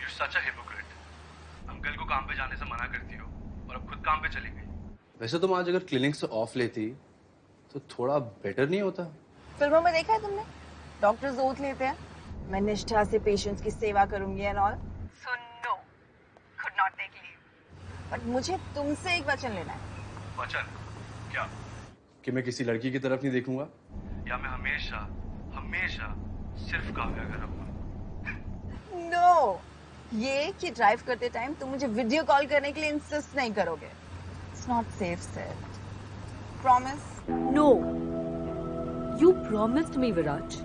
You're such a hypocrite. Uncle को काम पे जाने से मना करती हो और अब खुद काम पे चली गई। वैसे तुम आज अगर क्लिनिक से ऑफ लेती तो थोड़ा बेटर नहीं होता? फिल्मों में देखा है तुमने, डॉक्टर्स ओथ लेते हैं, मैं निष्ठा से पेशेंट्स की सेवा करूंगी and all. So no, could not take leave. But मुझे तुमसे एक वचन लेना है। वचन? क्या? कि मैं किसी लड़की की तरफ नहीं देखूंगा या मैं हमेशा हमेशा सिर्फ काव्या का रहूंगा? नो, ये कि ड्राइव करते टाइम तुम मुझे वीडियो कॉल करने के लिए इंसिस्ट नहीं करोगे। It's not safe said. Promise? No, you promised me Viraj.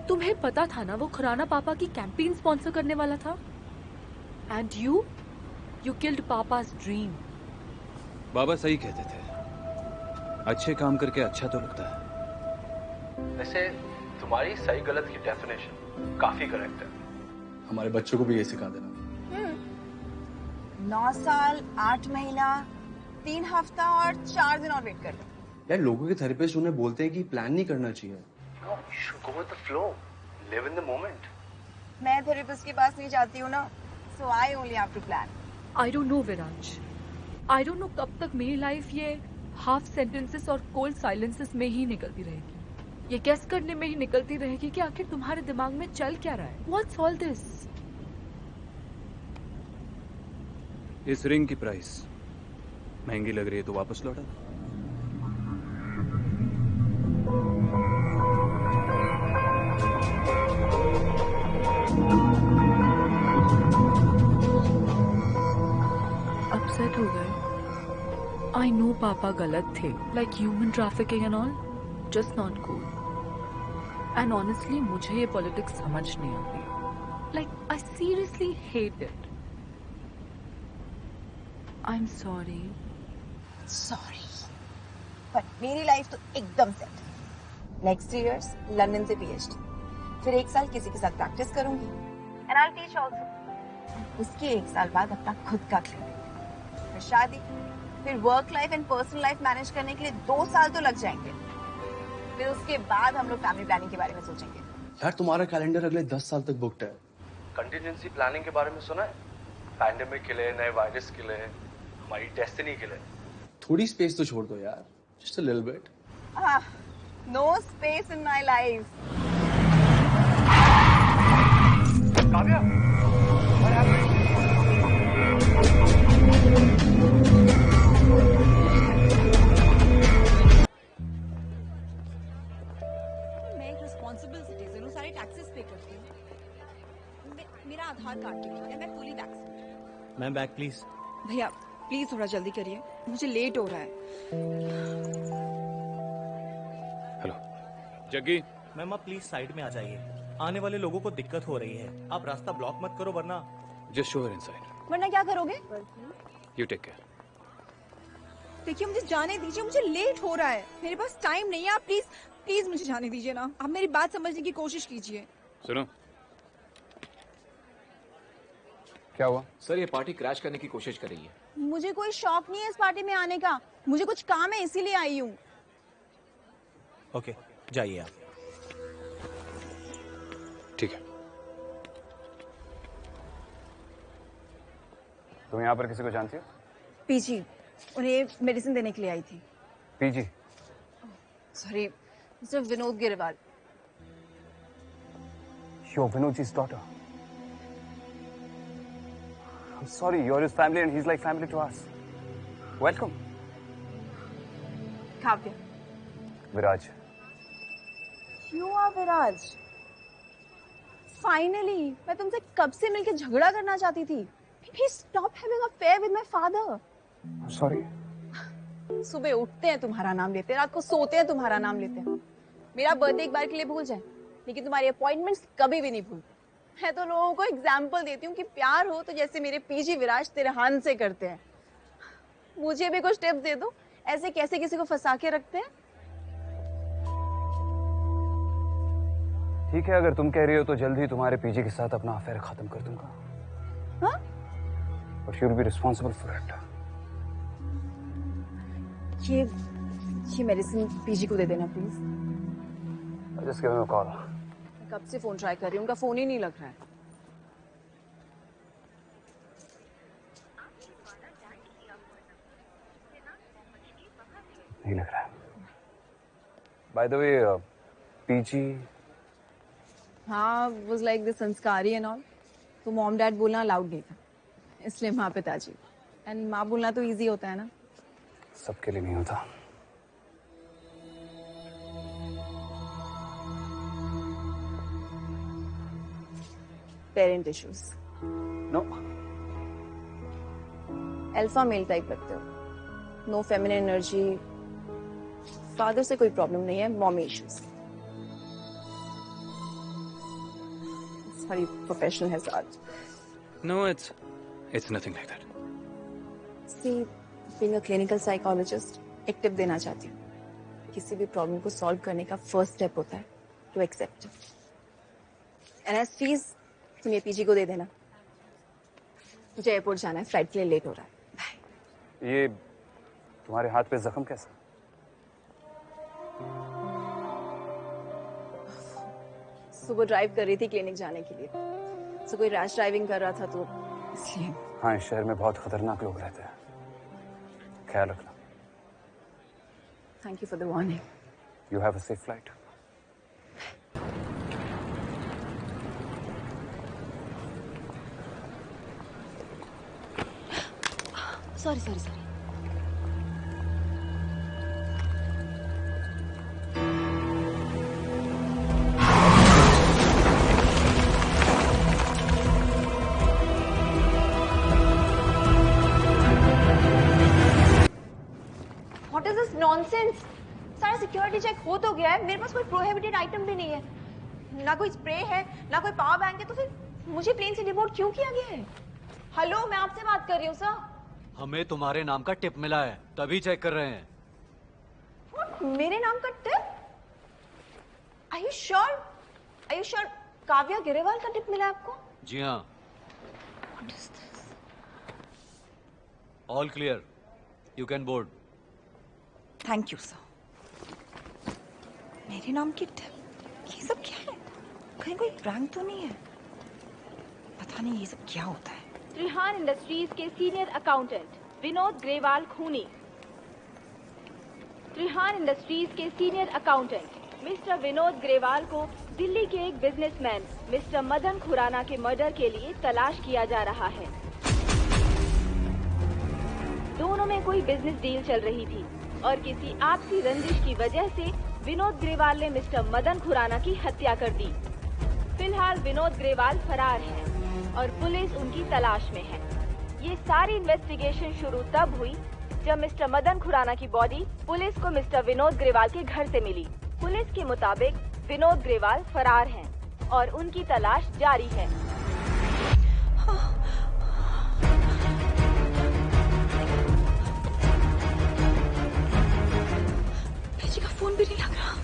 तुम्हें पता था ना वो खुराना पापा की कैंपेन स्पॉन्सर करने वाला था, and you killed papa's dream. बाबा सही कहते थे, अच्छे काम करके अच्छा तो लगता है। वैसे तुम्हारी सही गलत की डेफिनेशन काफी करेक्ट है। हमारे बच्चों को भी ये सिखा देना। 9 साल 8 महीना 3 हफ्ता और 4 दिन और वेट कर लो। यार लोगों के थेरेपिस्ट उन्हें बोलते हैं कि प्लान नहीं करना चाहिए। No, you should go with the flow. Live in the moment. मैं थेरेपिस्ट के पास नहीं जाती हूँ ना, so I only have to plan. I don't know Viraj, I don't know कब तक मेरी लाइफ ये हाफ सेंटेंसेस और कोल्ड साइलेंसेस में ही निकलती रहेगी, ये गेस करने में ही निकलती रहेगी कि आखिर तुम्हारे दिमाग में चल क्या रहा है। What's all this? इस रिंग की प्राइस महंगी लग रही है तो वापस लौटा दो। अपसेट हो गए? आई नो पापा गलत थे, like human trafficking and all, just not cool. And honestly मुझे ये पॉलिटिक्स समझ नहीं आती, like I seriously hate it. I am sorry. Sorry, but मेरी लाइफ तो एकदम सेट है। नेक्स्ट 3 years लंदन से PhD, फिर 1 साल किसी के साथ प्रैक्टिस करूंगी and I will teach also. उसके 1 साल बाद अपना खुद का क्लिनिक, फिर शादी, फिर work life and personal life manage करने के लिए 2 साल तो लग जाएंगे। फिर उसके बाद हम लोग फैमिली प्लानिंग के बारे में सोचेंगे। यार तुम्हारा कैलेंडर अगले 10 साल तक बुक्ड है। कंटिजेंसी प्लानिंग के बारे में सुना है? पैंडेमिक के लिए, नए वायरस के लिए, हमारी डेस्टिनी के लिए। थोड़ी स्पेस तो छोड़ दो यार, just a little bit. No space in my life. Kavya, what happened? मैं एक रिस्पॉन्सिबल सिटीजन हूँ, सारे टैक्सेस पे करती हूँ। मेरा आधार कार्ड के लिए मैं fully vaccinated. Ma'am bag please. भैया प्लीज थोड़ा जल्दी करिए, मुझे लेट हो रहा है। हेलो जग्गी। मैम आप प्लीज साइड में आ जाइए, आने वाले लोगों को दिक्कत हो रही है। आप रास्ता ब्लॉक मत करो वरना। Just show her inside. वरना क्या करोगे? You take care. देखिए मुझे जाने दीजिए, मुझे लेट हो रहा है, मेरे पास टाइम नहीं है। आप प्लीज प्लीज मुझे जाने दीजिए ना, आप मेरी बात समझने की कोशिश कीजिए। सुनो, क्या हुआ? सर ये पार्टी क्रैश करने की कोशिश कर रही है। मुझे कोई शौक नहीं है इस पार्टी में आने का, मुझे कुछ काम है इसीलिए आई हूँ। ओके जाइए आप। ठीक है। तुम यहाँ पर किसी को जानती हो? पीजी, उन्हें मेडिसिन देने के लिए आई थी। PG? Sorry, mister Vinod Grewal. You're Vinodji's daughter. I'm sorry, you're his family and he's like family to us. Welcome. Kavya. Viraj. You are Viraj. Finally, मैं तुमसे कब से मिलके झगड़ा करना चाहती थी। Please stop having an affair with my father. I'm sorry. सुबह उठते हैं तुम्हारा नाम लेते हैं, रात को सोते हैं तुम्हारा नाम लेते हैं। मेरा बर्थडे एक बार के लिए भूल जाए, लेकिन तुम्हारी अपॉइंटमेंट्स कभी भी नहीं भूलते। मैं तो लोगों को एग्जाम्पल देती हूँ कि प्यार हो तो जैसे मेरे पीजी विराज तिरहान से करते हैं। मुझे भी कुछ टिप्स दे दो, ऐसे कैसे किसी को फंसा के रखते हैं। ठीक है, अगर तुम कह रही हो तो जल्द ही तुम्हारे पीजी के साथ अपना अफेयर खत्म कर दूंगा। हाँ? But you'll be responsible for it. ये मेडिसिन पीजी को दे देना please. Just give him a call. कब से फोन ट्राई कर रही हूँ, उनका फोन ही नहीं लग रहा है। नहीं लग रहा है। बाय द वे पीजी हाँ वाज लाइक द संस्कारी एंड ऑल, तो मॉम डैड बोलना अलाउड नहीं था, इसलिए माँ पिताजी, एंड माँ बोलना तो इजी होता है ना। सबके लिए नहीं होता। Parent issues. No, alpha male type लगते हो, नो फेमिनिन एनर्जी, फादर से कोई प्रॉब्लम नहीं है, mommy issues. Sorry professional hazard. No, it's nothing like that. See being a clinical psychologist एक टिप देना चाहती हूँ, किसी भी प्रॉब्लम को सॉल्व करने का फर्स्ट स्टेप होता है to accept it, and as fees तुम ये पीजी को दे देना। मुझे एयरपोर्ट जाना है, फ्लाइट के लिए लेट हो रहा है। बाय। ये तुम्हारे हाथ पे जख्म कैसा? सुबह ड्राइव कर रही थी क्लिनिक जाने के लिए, तो कोई रैश ड्राइविंग कर रहा था तो इसलिए। हाँ, इस शहर में बहुत खतरनाक लोग रहते हैं, ख्याल रखना। Thank you for the warning. You have a safe flight. Sorry sorry sorry. What is this nonsense? सारा सिक्योरिटी चेक हो तो गया है, मेरे पास कोई प्रोहिबिटेड आइटम भी नहीं है, ना कोई स्प्रे है, ना कोई पावर बैंक है, तो फिर मुझे प्लेन से डिपोर्ट क्यों किया गया है? हेलो, मैं आपसे बात कर रही हूँ सर। हमें तुम्हारे नाम का टिप मिला है, तभी चेक कर रहे हैं। What? मेरे नाम का tip? Are you sure? Are you sure? Kavya Grewal का टिप मिला है आपको? जी हाँ। What is this? All clear, you can board. Thank you sir. मेरे नाम की टिप? ये सब क्या है? कहीं कोई प्रैंक तो नहीं है? पता नहीं ये सब क्या होता है। त्रिहान इंडस्ट्रीज के सीनियर अकाउंटेंट विनोद ग्रेवाल खूनी। त्रिहान इंडस्ट्रीज के senior accountant mister Vinod Grewal को दिल्ली के एक बिजनेसमैन मिस्टर मदन खुराना के मर्डर के लिए तलाश किया जा रहा है। दोनों में कोई बिजनेस डील चल रही थी और किसी आपसी रंजिश की वजह से विनोद ग्रेवाल ने मिस्टर मदन खुराना की हत्या कर दी। फिलहाल विनोद ग्रेवाल फरार है और पुलिस उनकी तलाश में है। ये सारी इन्वेस्टिगेशन शुरू तब हुई जब मिस्टर मदन खुराना की बॉडी पुलिस को मिस्टर विनोद ग्रेवाल के घर से मिली। पुलिस के मुताबिक विनोद ग्रेवाल फरार हैं और उनकी तलाश जारी है। भेजी का फोन भी नहीं लग रहा।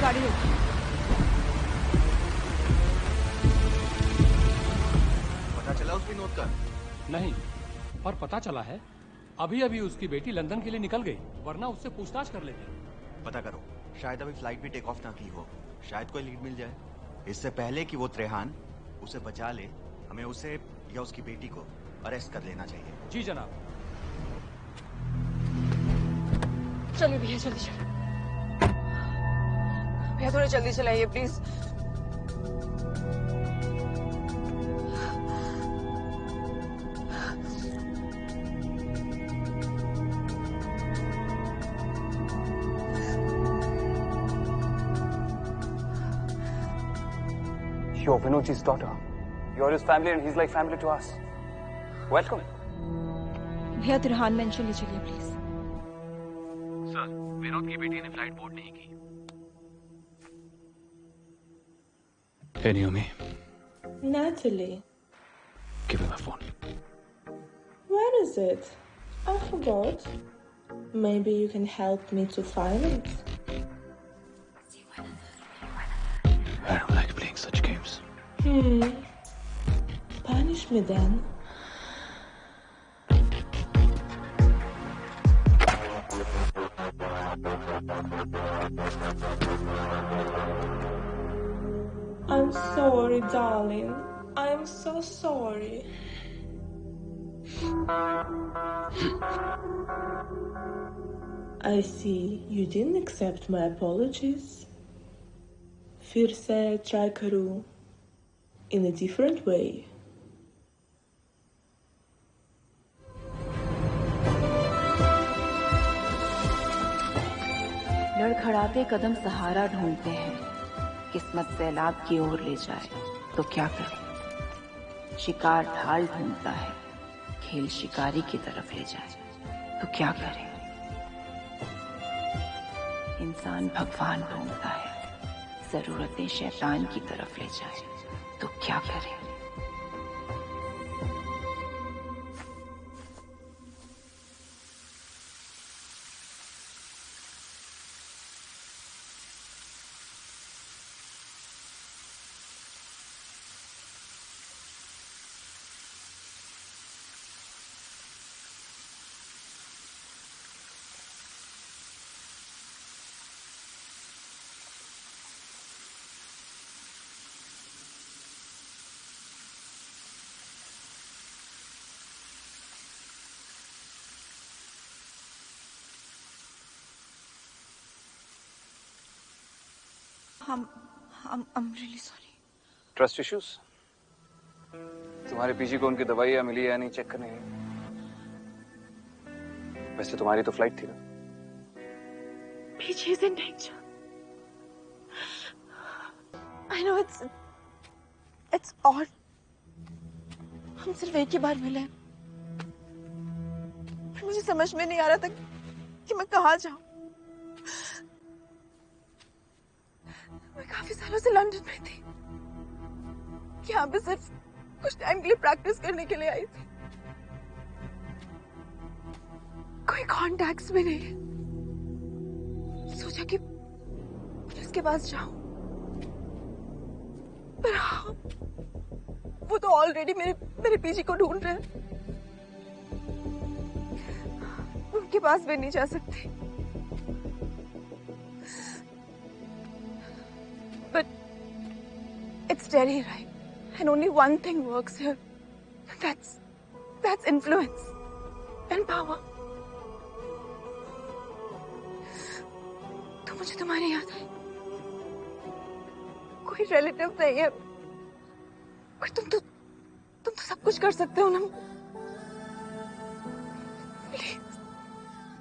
गाड़ी रोकी। पता चला उस विनोद का? नहीं, पर पता चला है अभी अभी उसकी बेटी लंदन के लिए निकल गई, वरना उससे पूछताछ कर लेते। पता करो, शायद अभी फ्लाइट भी टेक ऑफ ना की हो, शायद कोई लीड मिल जाए। इससे पहले कि वो त्रेहान उसे बचा ले, हमें उसे या उसकी बेटी को अरेस्ट कर लेना चाहिए। जी जनाब। चलिए भैया, जल्दी चलिए भैया, थोड़ा जल्दी चलाइए please. You're Vinodji's daughter. You're his family and he's like family to us. Welcome. भैया तिरहान मेंशन ले चलिए प्लीज। सर, विनोद की बेटी ने फ्लाइट बोर्ड नहीं की। Hey Naomi, Natalie, give me my phone. where is it? I forgot. Maybe you can help me to find it. I don't like playing such games. Punish me then. I'm sorry, darling. I'm so sorry. I see you didn't accept my apologies. फिर से try करूँ in a different way. लड़खड़ाते कदम सहारा ढूंढते हैं, किस्मत सैलाब की ओर ले जाए तो क्या करें। शिकार ढाल ढूंढता है, खेल शिकारी की तरफ ले जाए तो क्या करें। इंसान भगवान ढूंढता है, जरूरतें शैतान की तरफ ले जाए तो क्या करें। I'm really sorry. Trust issues? तुम्हारे पीजी को उनकी दवाइयाँ मिली या नहीं चेक करने गए? वैसे तुम्हारी तो फ्लाइट थी ना? PG is in danger. I know it's odd. हम सिर्फ एक ही बार मिले, पर मुझे समझ में नहीं आ रहा था कि मैं कहाँ जाऊँ। मैं काफी सालों से लंदन में थी, यहाँ पे सिर्फ कुछ टाइम के लिए प्रैक्टिस करने के लिए आई थी। कोई कॉन्टैक्ट्स भी नहीं है। सोचा कि पुलिस के पास जाऊं, पर हाँ, वो तो ऑलरेडी मेरे पीजी को ढूंढ रहे हैं। उनके पास भी नहीं जा सकती। But it's Delhi, right? And only one thing works here. That's influence and power. तो मुझे तुम्हारी याद है। कोई रिलेटिव नहीं है, पर तुम तो सब कुछ कर सकते हो ना।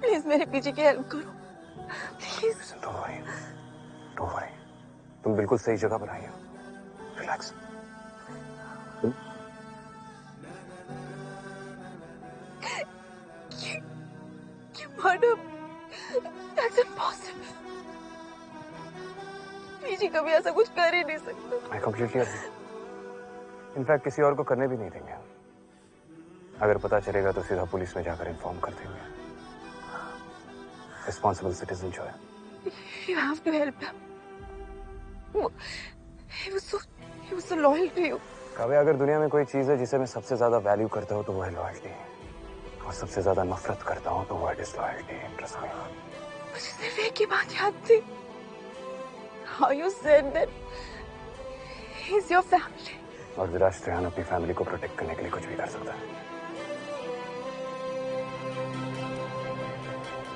प्लीज मेरे पीछे की हेल्प करो, प्लीज। Don't worry. तुम बिल्कुल सही जगह पर आई हो। Relax. Murder? That's impossible. PG कभी ऐसा कुछ कर ही नहीं सकता। I completely agree. इनफैक्ट किसी और को करने भी नहीं देंगे। अगर पता चलेगा तो सीधा पुलिस में जाकर इन्फॉर्म कर देंगे। Responsible citizen जो है। You have to help him. He was so loyal to you. Kavya, अगर दुनिया में कोई चीज है जिसे मैं सबसे ज्यादा वैल्यू करता हूँ तो वो है लॉयल्टी, और सबसे ज्यादा नफरत करता हूँ तो वो है डिसलॉयल्टी। Trust me. मुझे सिर्फ एक ही बात याद थी। How you said that he's your family. और विराज त्रेहान अपनी फैमिली को प्रोटेक्ट करने के लिए कुछ भी कर सकता है।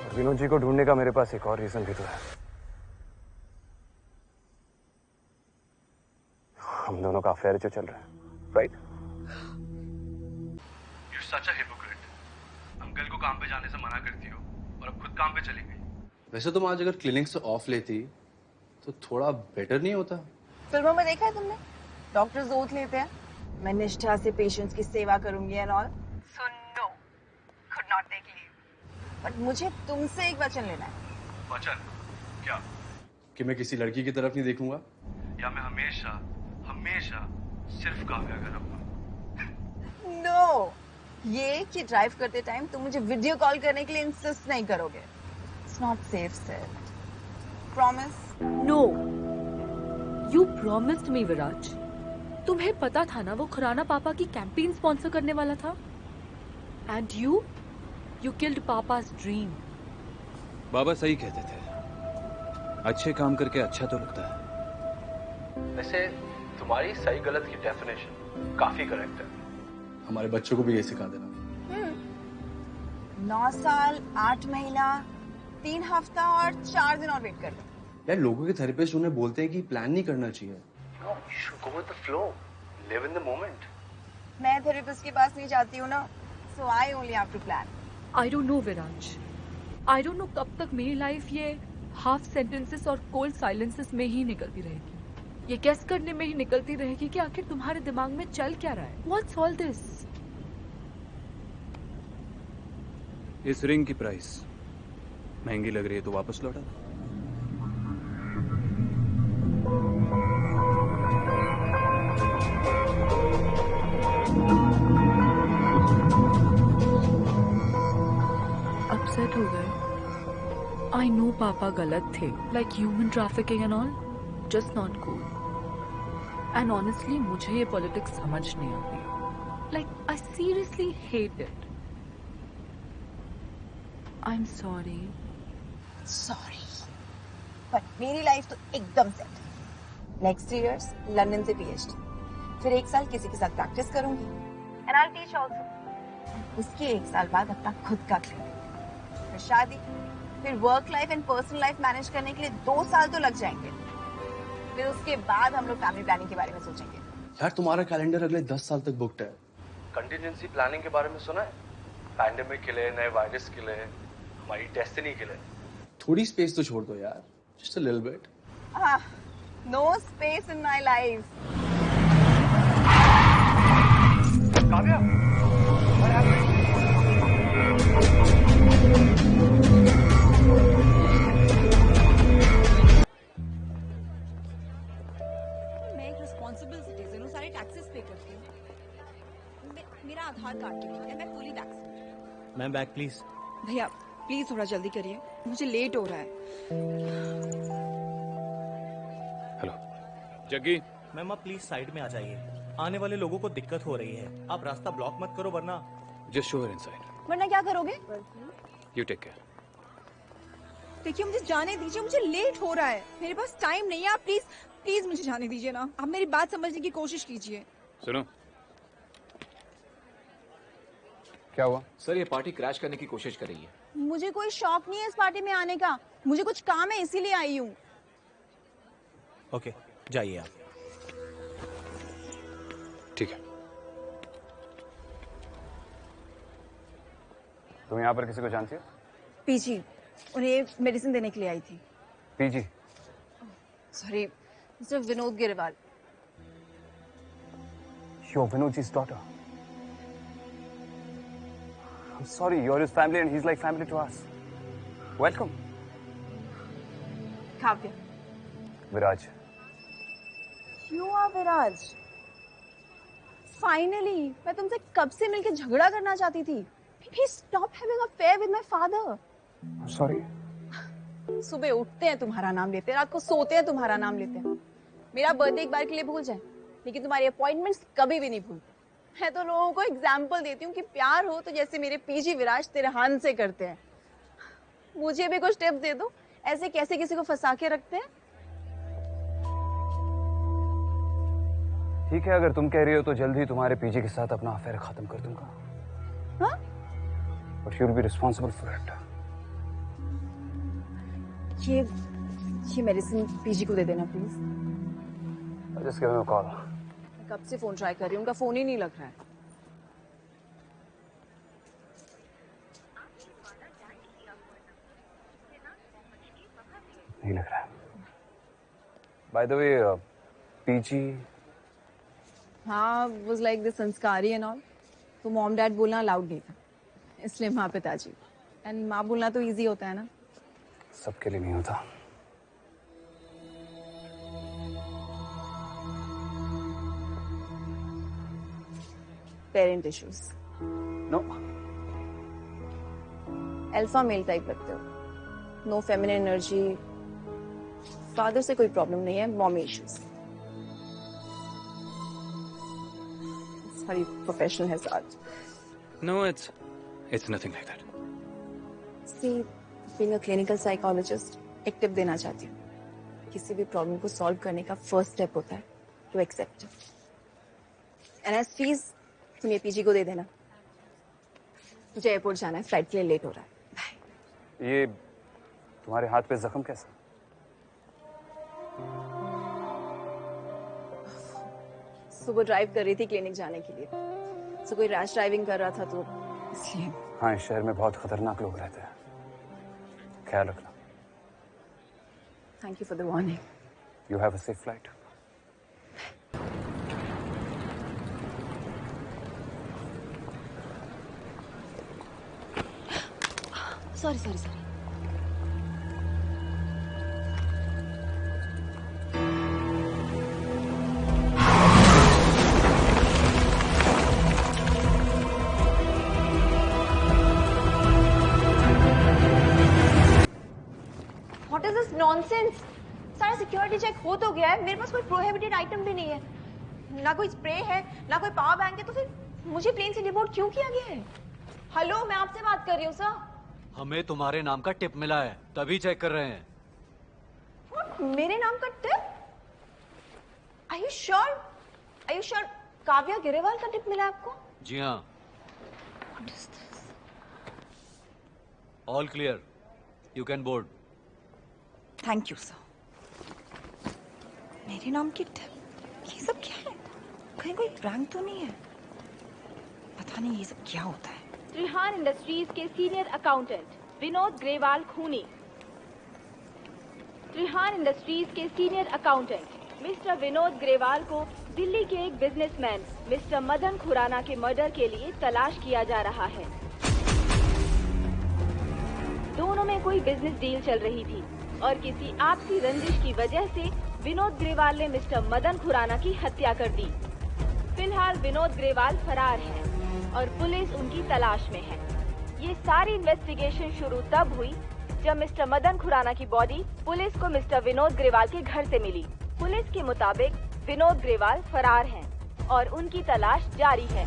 और विनोद जी को ढूंढने का मेरे पास एक और रीजन भी तो है। हम दोनों का अफेयर जो चल रहा है, right? You're such a hypocrite. Uncle को काम पे जाने से मना करती हो और अब खुद काम पे चली गई। वैसे तुम आज अगर क्लिनिक से ऑफ लेती तो थोड़ा बेटर नहीं होता? फिल्मों में देखा है तुमने? डॉक्टर्स ओथ लेते हैं, मैं निष्ठा से पेशेंट्स की सेवा करूंगी and all. So no, could not take leave. But मुझे तुमसे एक वचन लेना है। वचन क्या कि मैं किसी लड़की की तरफ नहीं देखूंगा या मैं हमेशा हमेशा सिर्फ काव्या का रहूंगा। नो, ये कि ड्राइव करते टाइम तुम मुझे वीडियो कॉल करने के लिए इंसिस्ट नहीं करोगे। It's not safe said. Promise? No, you promised me Viraj. तुम्हें पता था ना वो खुराना पापा की कैंपेन स्पॉन्सर करने वाला था। And you killed papa's dream. बाबा सही कहते थे, अच्छे काम करके अच्छा तो लगता है। वैसे तुम्हारी सही गलत की डेफिनेशन काफी करेक्ट है। हमारे बच्चों को भी ये सिखा देना। 9 साल 8 महीना 3 हफ्ता और 4 दिन और वेट कर लो। यार लोगों के थेरेपिस्ट उन्हें बोलते हैं कि प्लान नहीं करना चाहिए। No, you should go with the flow. Live in the moment. मैं थेरेपिस्ट के पास नहीं जाती हूँ ना, so I only have to plan. I don't know Viraj, I don't know कब तक मेरी लाइफ ये हाफ सेंटेंसेस और कोल्ड साइलेंसेस में ही निकलती रहेगी। ये गेस करने में ही निकलती रहेगी कि आखिर तुम्हारे दिमाग में चल क्या रहा है। What's all this? इस रिंग की प्राइस महंगी लग रही है तो वापस लौटा दो। अपसेट हो गए। आई नो पापा गलत थे, like human trafficking and all, just not cool. And honestly मुझे ये पॉलिटिक्स समझ नहीं आती। Like I seriously hate it. I am sorry. Sorry, but मेरी लाइफ तो एकदम सेट है। नेक्स्ट 3 years लंदन से पीएचडी, फिर 1 साल किसी के साथ प्रैक्टिस करूंगी। And I teach also. उसके 1 साल बाद अपना खुद का क्लिनिक, फिर शादी, फिर work life and personal life manage करने के लिए 2 साल तो लग जाएंगे। फिर उसके बाद हम लोग फैमिली प्लानिंग के बारे में सोचेंगे। यार तुम्हारा कैलेंडर अगले 10 साल तक बुक्ड है। कंटिजेंसी प्लानिंग के बारे में सुना है? पैंडेमिक के लिए, नए वायरस के लिए, हमारी डेस्टिनी के लिए। थोड़ी स्पेस तो छोड़ दो यार, just a little bit. No space in my life. Kavya, मैं एक रिस्पॉन्सिबल सिटीजन हूँ, सारे टैक्सेस पे करती हूँ। मेरा आधार कार्ड के लिए मैं fully vaccinated. Ma'am back please. भैया प्लीज थोड़ा जल्दी करिए, मुझे लेट हो रहा है। हेलो जग्गी। मैम आप प्लीज साइड में आ जाइए, आने वाले लोगों को दिक्कत हो रही है। आप रास्ता ब्लॉक मत करो वरना। Just show her inside. वरना क्या करोगे? You take care. देखिए मुझे जाने दीजिए, मुझे लेट हो रहा है, मेरे पास टाइम नहीं है। आप प्लीज प्लीज मुझे जाने दीजिए ना। आप मेरी बात समझने की कोशिश कीजिए। सुनो, क्या हुआ? सर ये पार्टी क्रैश करने की कोशिश कर रही है। मुझे कोई शौक नहीं है इस पार्टी में आने का, मुझे कुछ काम है इसीलिए आई हूँ। ओके जाइए आप। ठीक है। तुम यहाँ पर किसी को जानती हो? पीजी, उन्हें मेडिसिन देने के लिए आई थी। PG? Sorry, mister Vinod Grewal. You're Vinodji's daughter. I'm sorry, you're his family and he's like family to us. Welcome. Kavya. Viraj. You are Viraj. Finally, मैं तुमसे कब से मिलकर झगड़ा करना चाहती थी। Please stop having an affair with my father. I'm sorry. सुबह उठते हैं तुम्हारा नाम लेते हैं, रात को सोते हैं तुम्हारा नाम लेते हैं। मेरा बर्थडे एक बार के लिए भूल जाए, लेकिन तुम्हारी अपॉइंटमेंट्स कभी भी नहीं भूलते। मैं तो लोगों को एग्जाम्पल देती हूँ कि प्यार हो तो जैसे मेरे पीजी विराज तिरहान से करते हैं। मुझे भी कुछ टिप्स दे दो, ऐसे कैसे किसी को फंसा के रखते हैं। ठीक है, अगर तुम कह रही हो तो जल्द ही तुम्हारे पीजी के साथ अपना अफेयर खत्म कर दूंगा। हाँ? But you'll be responsible for it. ये मेडिसिन पीजी को दे देना please. Just give him a call. मैं कब से फोन ट्राई कर रही हूँ, उनका फोन ही नहीं लग रहा है। नहीं लग रहा है। By the way, PG? हाँ, was like this संस्कारी एंड ऑल, तो मॉम डैड बोलना अलाउड नहीं था, इसलिए माँ पिताजी। एंड माँ बोलना तो इजी होता है ना। सबके लिए नहीं होता। Parent issues. No. Alpha male type लगते हो, नो फेमिनिन एनर्जी। फादर से कोई प्रॉब्लम नहीं है, mommy issues. Sorry, professional hazard. No, it's nothing like that. See, being a clinical psychologist, एक टिप देना चाहती हूँ। किसी भी प्रॉब्लम को सॉल्व करने का फर्स्ट स्टेप होता है to accept. And as fees तुम ये पीजी को दे देना। मुझे एयरपोर्ट जाना है, फ्लाइट के लिए लेट हो रहा है। ये तुम्हारे हाथ पे जख्म कैसा? सुबह ड्राइव कर रही थी क्लिनिक जाने के लिए, तो कोई रैश ड्राइविंग कर रहा था तो इसलिए। हाँ, इस शहर में बहुत खतरनाक लोग रहते हैं, ख्याल रखना। Thank you for the warning. You have a safe flight. Sorry sorry sorry. What is this nonsense? सारा सिक्योरिटी चेक हो तो गया है, मेरे पास कोई प्रोहिबिटेड आइटम भी नहीं है, ना कोई स्प्रे है, ना कोई पावर बैंक है, तो फिर मुझे प्लेन से डिपोर्ट क्यों किया गया है? हेलो, मैं आपसे बात कर रही हूँ सर। हमें तुम्हारे नाम का टिप मिला है, तभी चेक कर रहे हैं। What? मेरे नाम का tip? Are you sure? Are you sure? Kavya Grewal का टिप मिला आपको? जी हाँ। What is this? All clear, you can board. Thank you sir. मेरे नाम की टिप? ये सब क्या है? कहीं कोई प्रैंक तो नहीं है? पता नहीं ये सब क्या होता है। त्रिहान इंडस्ट्रीज के सीनियर अकाउंटेंट विनोद ग्रेवाल खूनी। त्रिहान इंडस्ट्रीज के senior accountant mister Vinod Grewal को दिल्ली के एक बिजनेसमैन मिस्टर मदन खुराना के मर्डर के लिए तलाश किया जा रहा है। दोनों में कोई बिजनेस डील चल रही थी और किसी आपसी रंजिश की वजह से विनोद ग्रेवाल ने मिस्टर मदन खुराना की हत्या कर दी। फिलहाल विनोद ग्रेवाल फरार है और पुलिस उनकी तलाश में है। ये सारी इन्वेस्टिगेशन शुरू तब हुई जब मिस्टर मदन खुराना की बॉडी पुलिस को मिस्टर विनोद ग्रेवाल के घर से मिली। पुलिस के मुताबिक विनोद ग्रेवाल फरार हैं और उनकी तलाश जारी है।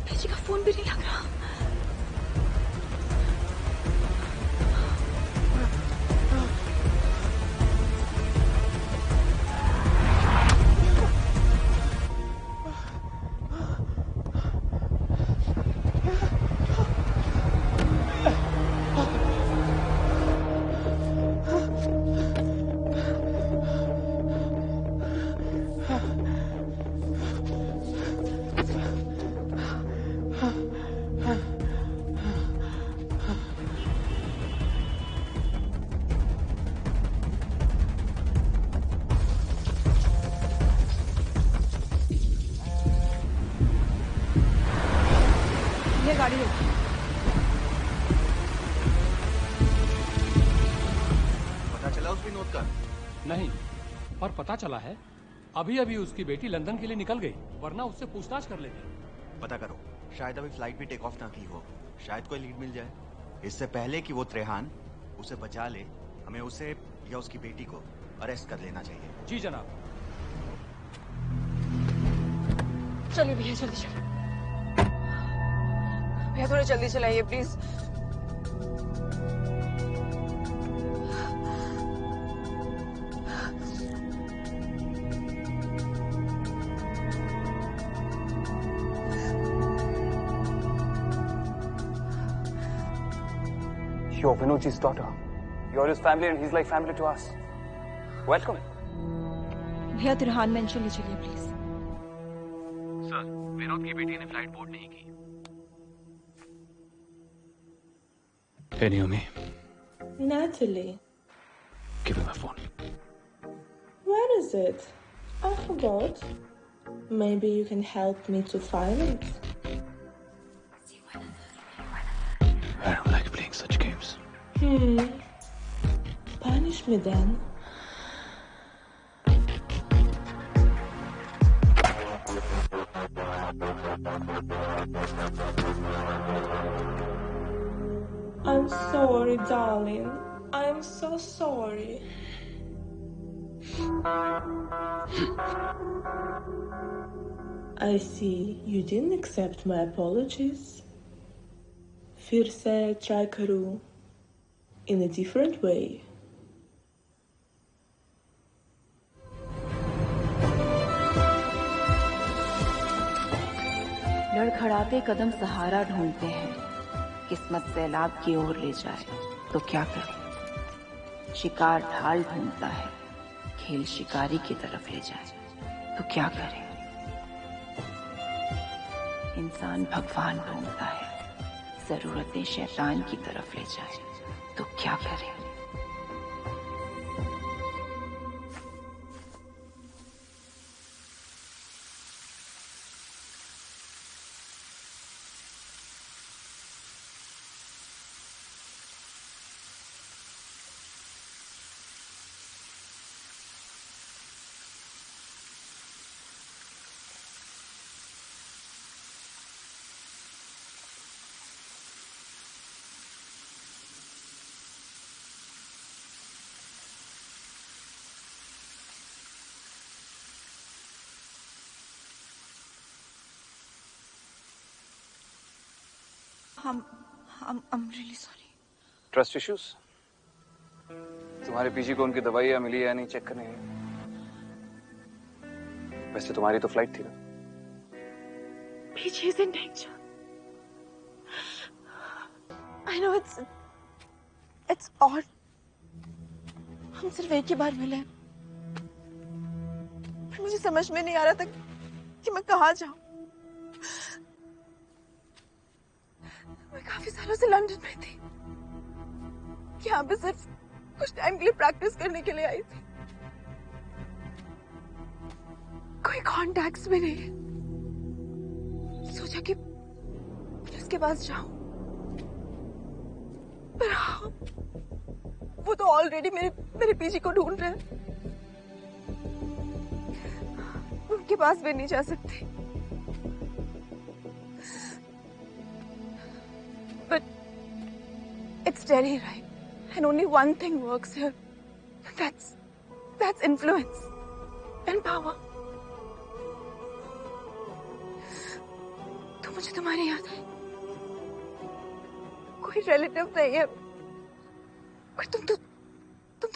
भेजी का फोन भी नहीं लग रहा। गाड़ी रोकी। पता चला उस विनोद का? नहीं, पर पता चला है अभी अभी उसकी बेटी लंदन के लिए निकल गई, वरना उससे पूछताछ कर लेते। पता करो, शायद अभी फ्लाइट भी टेक ऑफ ना की हो, शायद कोई लीड मिल जाए। इससे पहले कि वो त्रेहान उसे बचा ले, हमें उसे या उसकी बेटी को अरेस्ट कर लेना चाहिए। जी जनाब। चलिए भैया, जल्दी चलिए भैया, थोड़ा जल्दी चलाइए please. You're Vinodji's daughter. You're his family and he's like family to us. Welcome him. भैया त्रिहान मेंशन ले चलिए प्लीज। सर, विनोद की बेटी ने फ्लाइट बोर्ड नहीं की। Hey Naomi. Natalie. Give me my phone. Where is it? I forgot. Maybe you can help me to find it. I don't like playing such games. Punish me then. I'm sorry, darling. I'm so sorry. I see you didn't accept my apologies. फिर से try करूँ in a different way. लड़खड़ाते कदम सहारा ढूंढते हैं, किस्मत सैलाब की ओर ले जाए तो क्या करें। शिकार ढाल ढूंढता है, खेल शिकारी की तरफ ले जाए तो क्या करें। इंसान भगवान ढूंढता है, जरूरतें शैतान की तरफ ले जाए तो क्या करें। I'm really sorry. Trust issues? तुम्हारे पीजी को उनकी दवाइयाँ मिली या नहीं चेक करने गए? वैसे तुम्हारी तो फ्लाइट थी ना? PG is in danger. I know it's odd. हम सिर्फ एक ही बार मिले, पर मुझे समझ में नहीं आ रहा था कि मैं कहाँ जाऊँ। मैं काफी सालों से लंदन में थी, यहाँ पे सिर्फ कुछ टाइम के लिए प्रैक्टिस करने के लिए आई थी। कोई कॉन्टैक्ट्स भी नहीं है। सोचा कि उसके पास जाऊं, पर हाँ, वो तो ऑलरेडी मेरे पीजी को ढूंढ रहे हैं। उनके पास भी नहीं जा सकती। But it's Delhi, right? And only one thing works here. That's influence and power. तो मुझे तुम्हारी याद है। कोई रिलेटिव नहीं है, पर तुम तो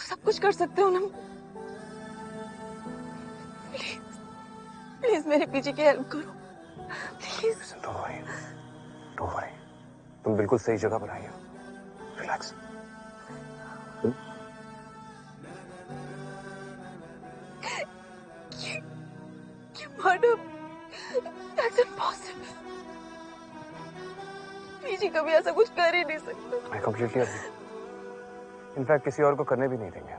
सब कुछ कर सकते हो ना। प्लीज मेरे पीछे की हेल्प करो, प्लीज। Don't worry. तुम बिल्कुल सही जगह पर आई हो। रिलैक्स। ये मर्डर, that's impossible. पीजी कभी ऐसा कुछ कर ही नहीं सकता। मैं कंप्लीटली अग्री। इनफैक्ट किसी और को करने भी नहीं देंगे।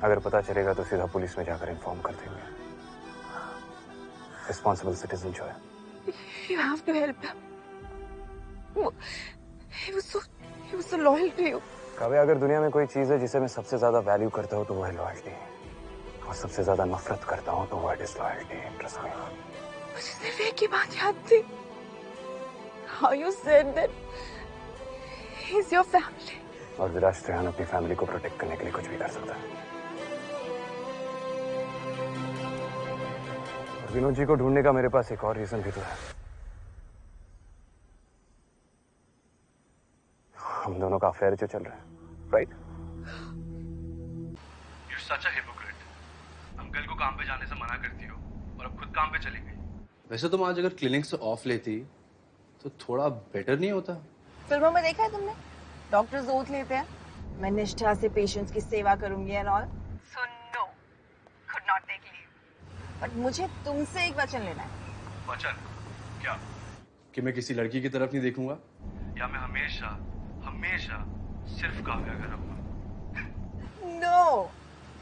अगर पता चलेगा तो सीधा पुलिस में जाकर इन्फॉर्म कर देंगे। रिस्पॉन्सिबल सिटीजन जो है। You have to help him. He was so loyal to you. Kavya, अगर दुनिया में कोई चीज है जिसे मैं सबसे ज्यादा वैल्यू करता हूँ तो वो है लॉयल्टी, और सबसे ज्यादा नफरत करता हूँ तो वो है डिसलॉयल्टी। Trust me. मुझे सिर्फ एक ही बात याद थी। How you said that he's your family. और विराज त्रेहान अपनी फैमिली को प्रोटेक्ट करने के लिए कुछ भी कर सकता है। और विनोद जी को ढूंढने का मेरे पास एक और रीजन भी तो है। हम दोनों का अफेयर जो चल रहा है, right? You're such a hypocrite. Uncle को काम पे जाने से मना करती हो और अब खुद काम पे चली गई। वैसे तुम आज अगर क्लिनिक से ऑफ लेती तो थोड़ा बेटर नहीं होता? फिल्मों में देखा है तुमने? डॉक्टर्स ओथ लेते हैं, मैं निष्ठा से पेशेंट्स की सेवा करूंगी and all. So no, could not take leave. But मुझे तुमसे एक वचन लेना है। वचन? क्या? कि मैं किसी लड़की की तरफ नहीं देखूंगा, या मैं हमेशा सिर्फ काव्या का रहूंगा? नो,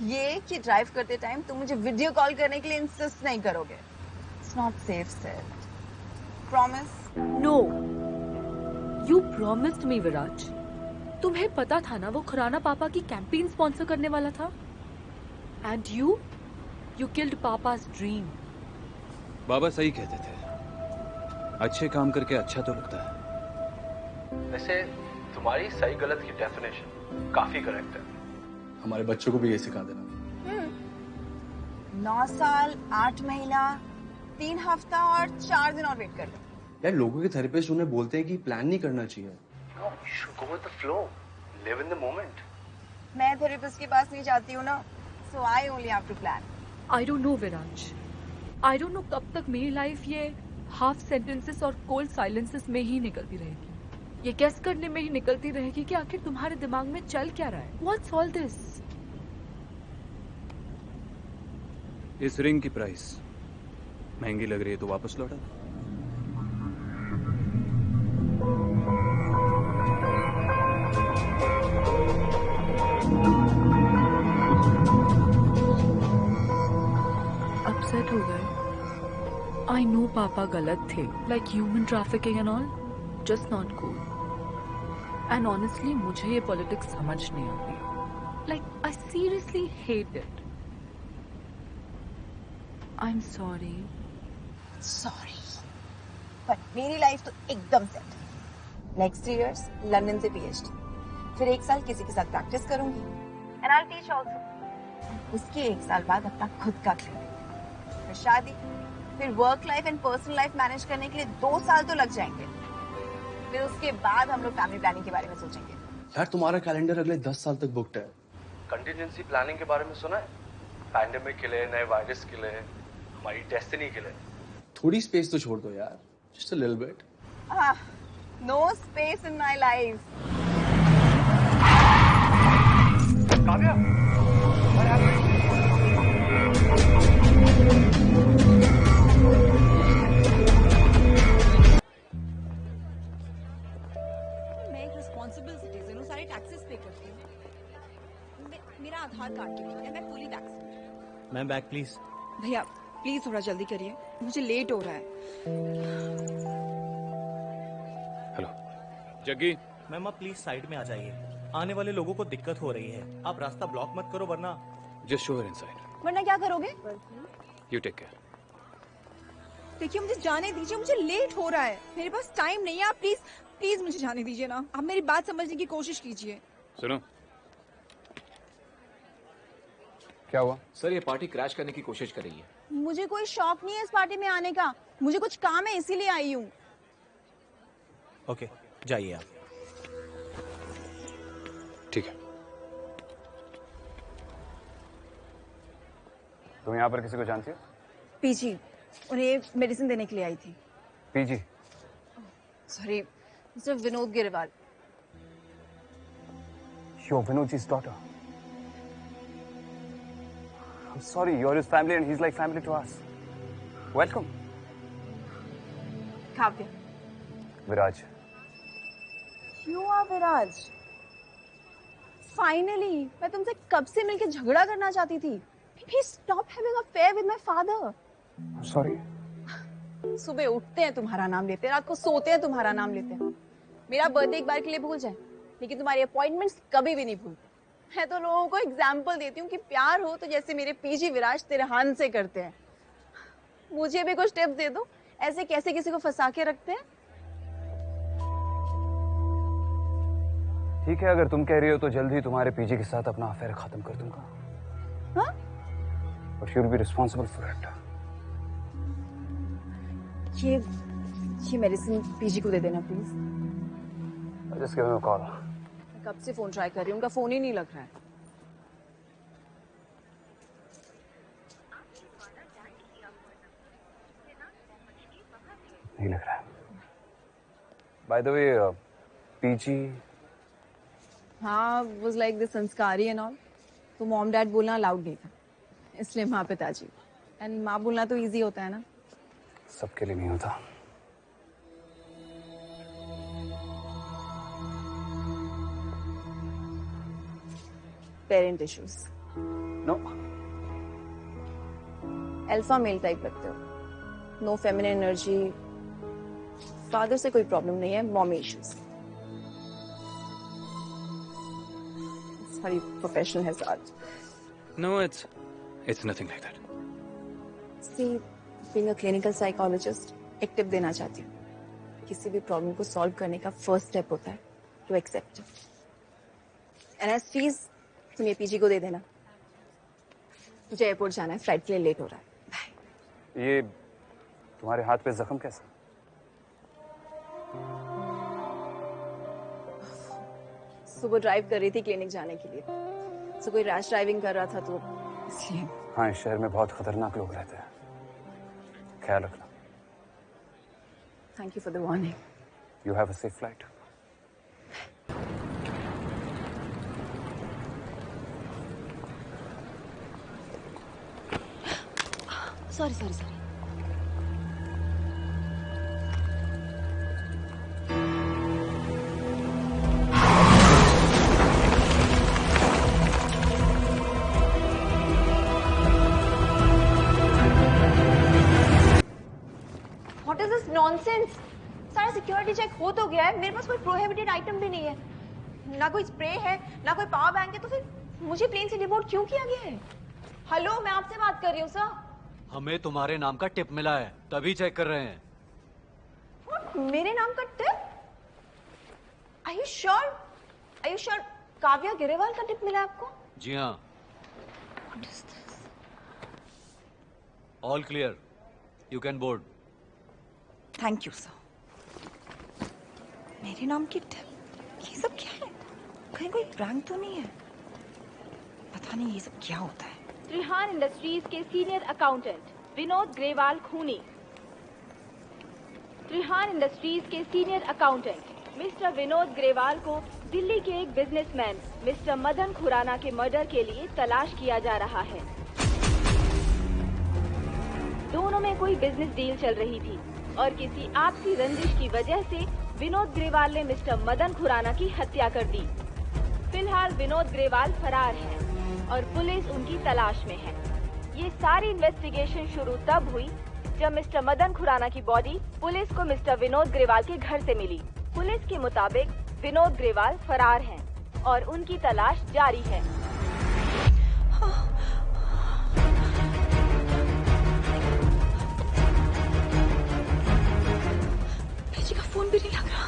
ये कि ड्राइव करते टाइम तुम मुझे वीडियो कॉल करने के लिए इंसिस्ट नहीं करोगे. It's not safe said. Promise? No, you promised me Viraj. तुम्हें पता था ना वो खुराना पापा की कैंपेन स्पॉन्सर करने वाला था. And you killed papa's dream. बाबा सही कहते थे, अच्छे काम करके अच्छा तो लगता है. वैसे तुम्हारी सही गलत की डेफिनेशन काफी करेक्ट है. हमारे बच्चों को भी ये सिखा देना. 9 साल 8 महीना 3 हफ्ता और 4 दिन और वेट कर लो. यार लोगों के थेरेपिस्ट उन्हें बोलते हैं कि प्लान नहीं करना चाहिए. No, you should go with the flow. Live in the moment. मैं थेरेपिस्ट के पास नहीं जाती हूँ ना, so I only have to plan. I don't know Viraj. I don't know कब तक मेरी लाइफ ये हाफ सेंटेंसेस और कोल्ड साइलेंसेस में ही निकलती रहेगी. ये गेस करने में ही निकलती रहेगी कि आखिर तुम्हारे दिमाग में चल क्या रहा है. What's all this? इस रिंग की प्राइस महंगी लग रही है तो वापस लौटा. अपसेट हो गए. आई नो पापा गलत थे, like human trafficking and all. Just not cool. And honestly मुझे ये पॉलिटिक्स समझ नहीं आती. Like I seriously hate it. I am sorry. Sorry, पर मेरी लाइफ तो एकदम सेट. नेक्स्ट 3 years लंदन से PhD, फिर 1 साल किसी के साथ प्रैक्टिस करूंगी. And I teach also. उसके 1 साल बाद अपना खुद का क्लिनिक, फिर शादी, फिर work life and personal life manage करने के लिए 2 साल तो लग जाएंगे. फिर उसके बाद हम लोग फैमिली प्लानिंग के बारे में सोचेंगे. यार तुम्हारा कैलेंडर अगले 10 साल तक बुक्ड है. कंटिजेंसी प्लानिंग के बारे में सुना है? पैंडेमिक के लिए, नए वायरस के लिए, हमारी डेस्टिनी के लिए. थोड़ी स्पेस तो छोड़ दो यार. Just a little bit. No space in my life. Kavya, what happened? मैं एक रिस्पॉन्सिबल सिटीजन हूँ, सारे टैक्सेस पे करती हूँ. मेरा आधार कार्ड है, मैं fully vaccinated. Ma'am back please. भैया प्लीज थोड़ा जल्दी करिए, मुझे लेट हो रहा है. हेलो जग्गी. मैम आप प्लीज साइड में आ जाइए. आने वाले लोगों को दिक्कत हो रही है. आप रास्ता ब्लॉक मत करो वरना. Just show her inside. वरना क्या करोगे? You take care. देखिए मुझे जाने दीजिए, मुझे लेट हो रहा है. मेरे पास टाइम नहीं है. आप प्लीज प्लीज मुझे जाने दीजिए ना. आप मेरी बात समझने की कोशिश कीजिए. सुनो. क्या हुआ? सर ये पार्टी क्रैश करने की कोशिश कर रही है. मुझे कोई शौक नहीं है इस पार्टी में आने का. मुझे कुछ काम है इसीलिए आई हूँ. ओके जाइए आप. ठीक है. तुम यहाँ पर किसी को जानती हो? पीजी, उन्हें मेडिसिन देने के लिए आई थी. PG? Sorry, mister Vinod Grewal. You're Vinodji's daughter. I'm sorry, you're his family and he's like family to us. Welcome. Kavya. Viraj. You are Viraj. Finally, मैं तुमसे कब से मिलकर झगड़ा करना चाहती थी. Please stop having an affair with my father. I'm sorry. सुबह उठते हैं तुम्हारा नाम लेते हैं, रात को सोते हैं तुम्हारा नाम लेते हैं. मेरा बर्थडे एक बार के लिए भूल जाए, लेकिन तुम्हारी अपॉइंटमेंट्स कभी भी नहीं भूलते. मैं तो लोगों को एग्जाम्पल देती हूँ कि प्यार हो तो जैसे मेरे पीजी विराज तिरहान से करते हैं. मुझे भी कुछ टिप्स दे दो, ऐसे कैसे किसी को फंसा के रखते हैं. ठीक है, अगर तुम कह रही हो तो जल्द ही तुम्हारे पीजी के साथ अपना अफेयर खत्म कर दूंगा. हाँ? But you'll be responsible for it. ये मेडिसिन पीजी को दे देना please. Just give him a call. कब से फोन ट्राई कर रही हूँ, उनका फोन ही नहीं लग रहा है. नहीं लग रहा है. By the way, PG. हाँ, was like the संस्कारी and all. तो मॉम डैड बोलना अलाउड नहीं था, इसलिए माँ पिताजी. एंड माँ बोलना तो इजी होता है ना. सबके लिए नहीं होता. Parent issues. No. Alpha male type लगते हो, नो फेमिनिन एनर्जी, फादर से कोई प्रॉब्लम नहीं है, mommy issues. Sorry, professional hazard. No, it's nothing like that. See, being a clinical psychologist, एक टिप देना चाहती हूँ। किसी भी प्रॉब्लम को सॉल्व करने का फर्स्ट स्टेप होता है to accept it. And as fees तुम ये पीजी को दे देना। मुझे एयरपोर्ट जाना है, फ्लाइट के लिए लेट हो रहा है। ये तुम्हारे हाथ पे जख्म कैसा? सुबह ड्राइव कर रही थी क्लिनिक जाने के लिए, तो कोई रैश ड्राइविंग कर रहा था तो इसलिए। हाँ, इस शहर में बहुत खतरनाक लोग रहते हैं, ख्याल रखना। Thank you for the warning. You have a safe flight. Sorry sorry sorry. What is this nonsense? सारा सिक्योरिटी चेक हो तो गया है, मेरे पास कोई प्रोहिबिटेड आइटम भी नहीं है, ना कोई स्प्रे है, ना कोई पावर बैंक है, तो फिर मुझे प्लेन से डिपोर्ट क्यों किया गया है? हेलो, मैं आपसे बात कर रही हूँ सर। हमें तुम्हारे नाम का टिप मिला है, तभी चेक कर रहे हैं। What? मेरे नाम का tip? Are you sure? Are you sure? Kavya Grewal का टिप मिला है आपको? जी हाँ। What is this? All clear, you can board. Thank you sir. मेरे नाम की टिप? ये सब क्या है? कहीं कोई प्रैंक तो नहीं है? पता नहीं ये सब क्या होता है। त्रिहान इंडस्ट्रीज के सीनियर अकाउंटेंट विनोद ग्रेवाल खूनी। त्रिहान इंडस्ट्रीज के senior accountant mister Vinod Grewal को दिल्ली के एक बिजनेसमैन मिस्टर मदन खुराना के मर्डर के लिए तलाश किया जा रहा है। दोनों में कोई बिजनेस डील चल रही थी और किसी आपसी रंजिश की वजह से विनोद ग्रेवाल ने मिस्टर मदन खुराना की हत्या कर दी। फिलहाल विनोद ग्रेवाल फरार है और पुलिस उनकी तलाश में है। ये सारी इन्वेस्टिगेशन शुरू तब हुई जब मिस्टर मदन खुराना की बॉडी पुलिस को मिस्टर विनोद ग्रेवाल के घर से मिली। पुलिस के मुताबिक विनोद ग्रेवाल फरार हैं और उनकी तलाश जारी है। का फोन भी नहीं लग रहा।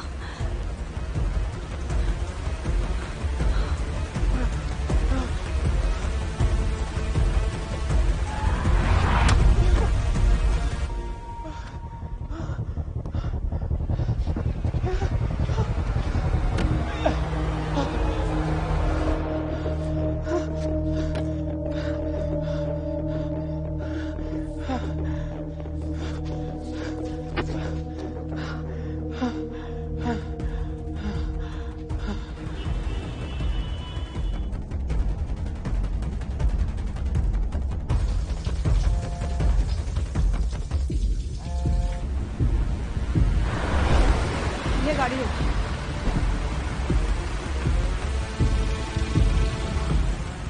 गाड़ी है।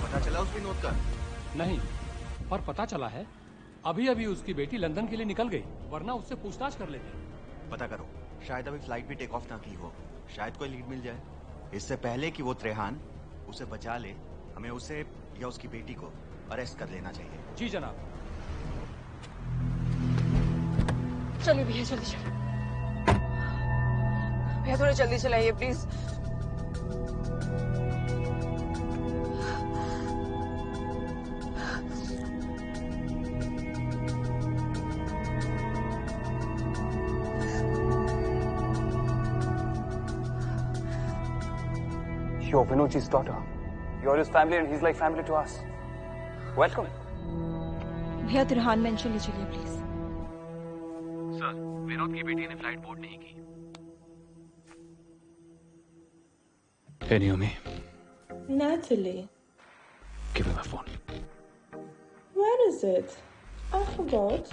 पता चला उस विनोद का? नहीं, पर पता चला है अभी अभी उसकी बेटी लंदन के लिए निकल गई, वरना उससे पूछताछ कर लेते। पता करो, शायद अभी फ्लाइट भी टेक ऑफ ना की हो, शायद कोई लीड मिल जाए। इससे पहले कि वो त्रेहान उसे बचा ले, हमें उसे या उसकी बेटी को अरेस्ट कर लेना चाहिए। जी जनाब। चलिए भैया, जल्दी चलिए भैया, थोड़ा जल्दी चलाइए please. You're Vinodji's daughter. You're his family and he's like family to us. Welcome. भैया त्रिहान मेंशन ले चलिए प्लीज। सर, विनोद की बेटी ने फ्लाइट बोर्ड नहीं की। Hey Naomi. Natalie. Give me my phone. Where is it? I forgot.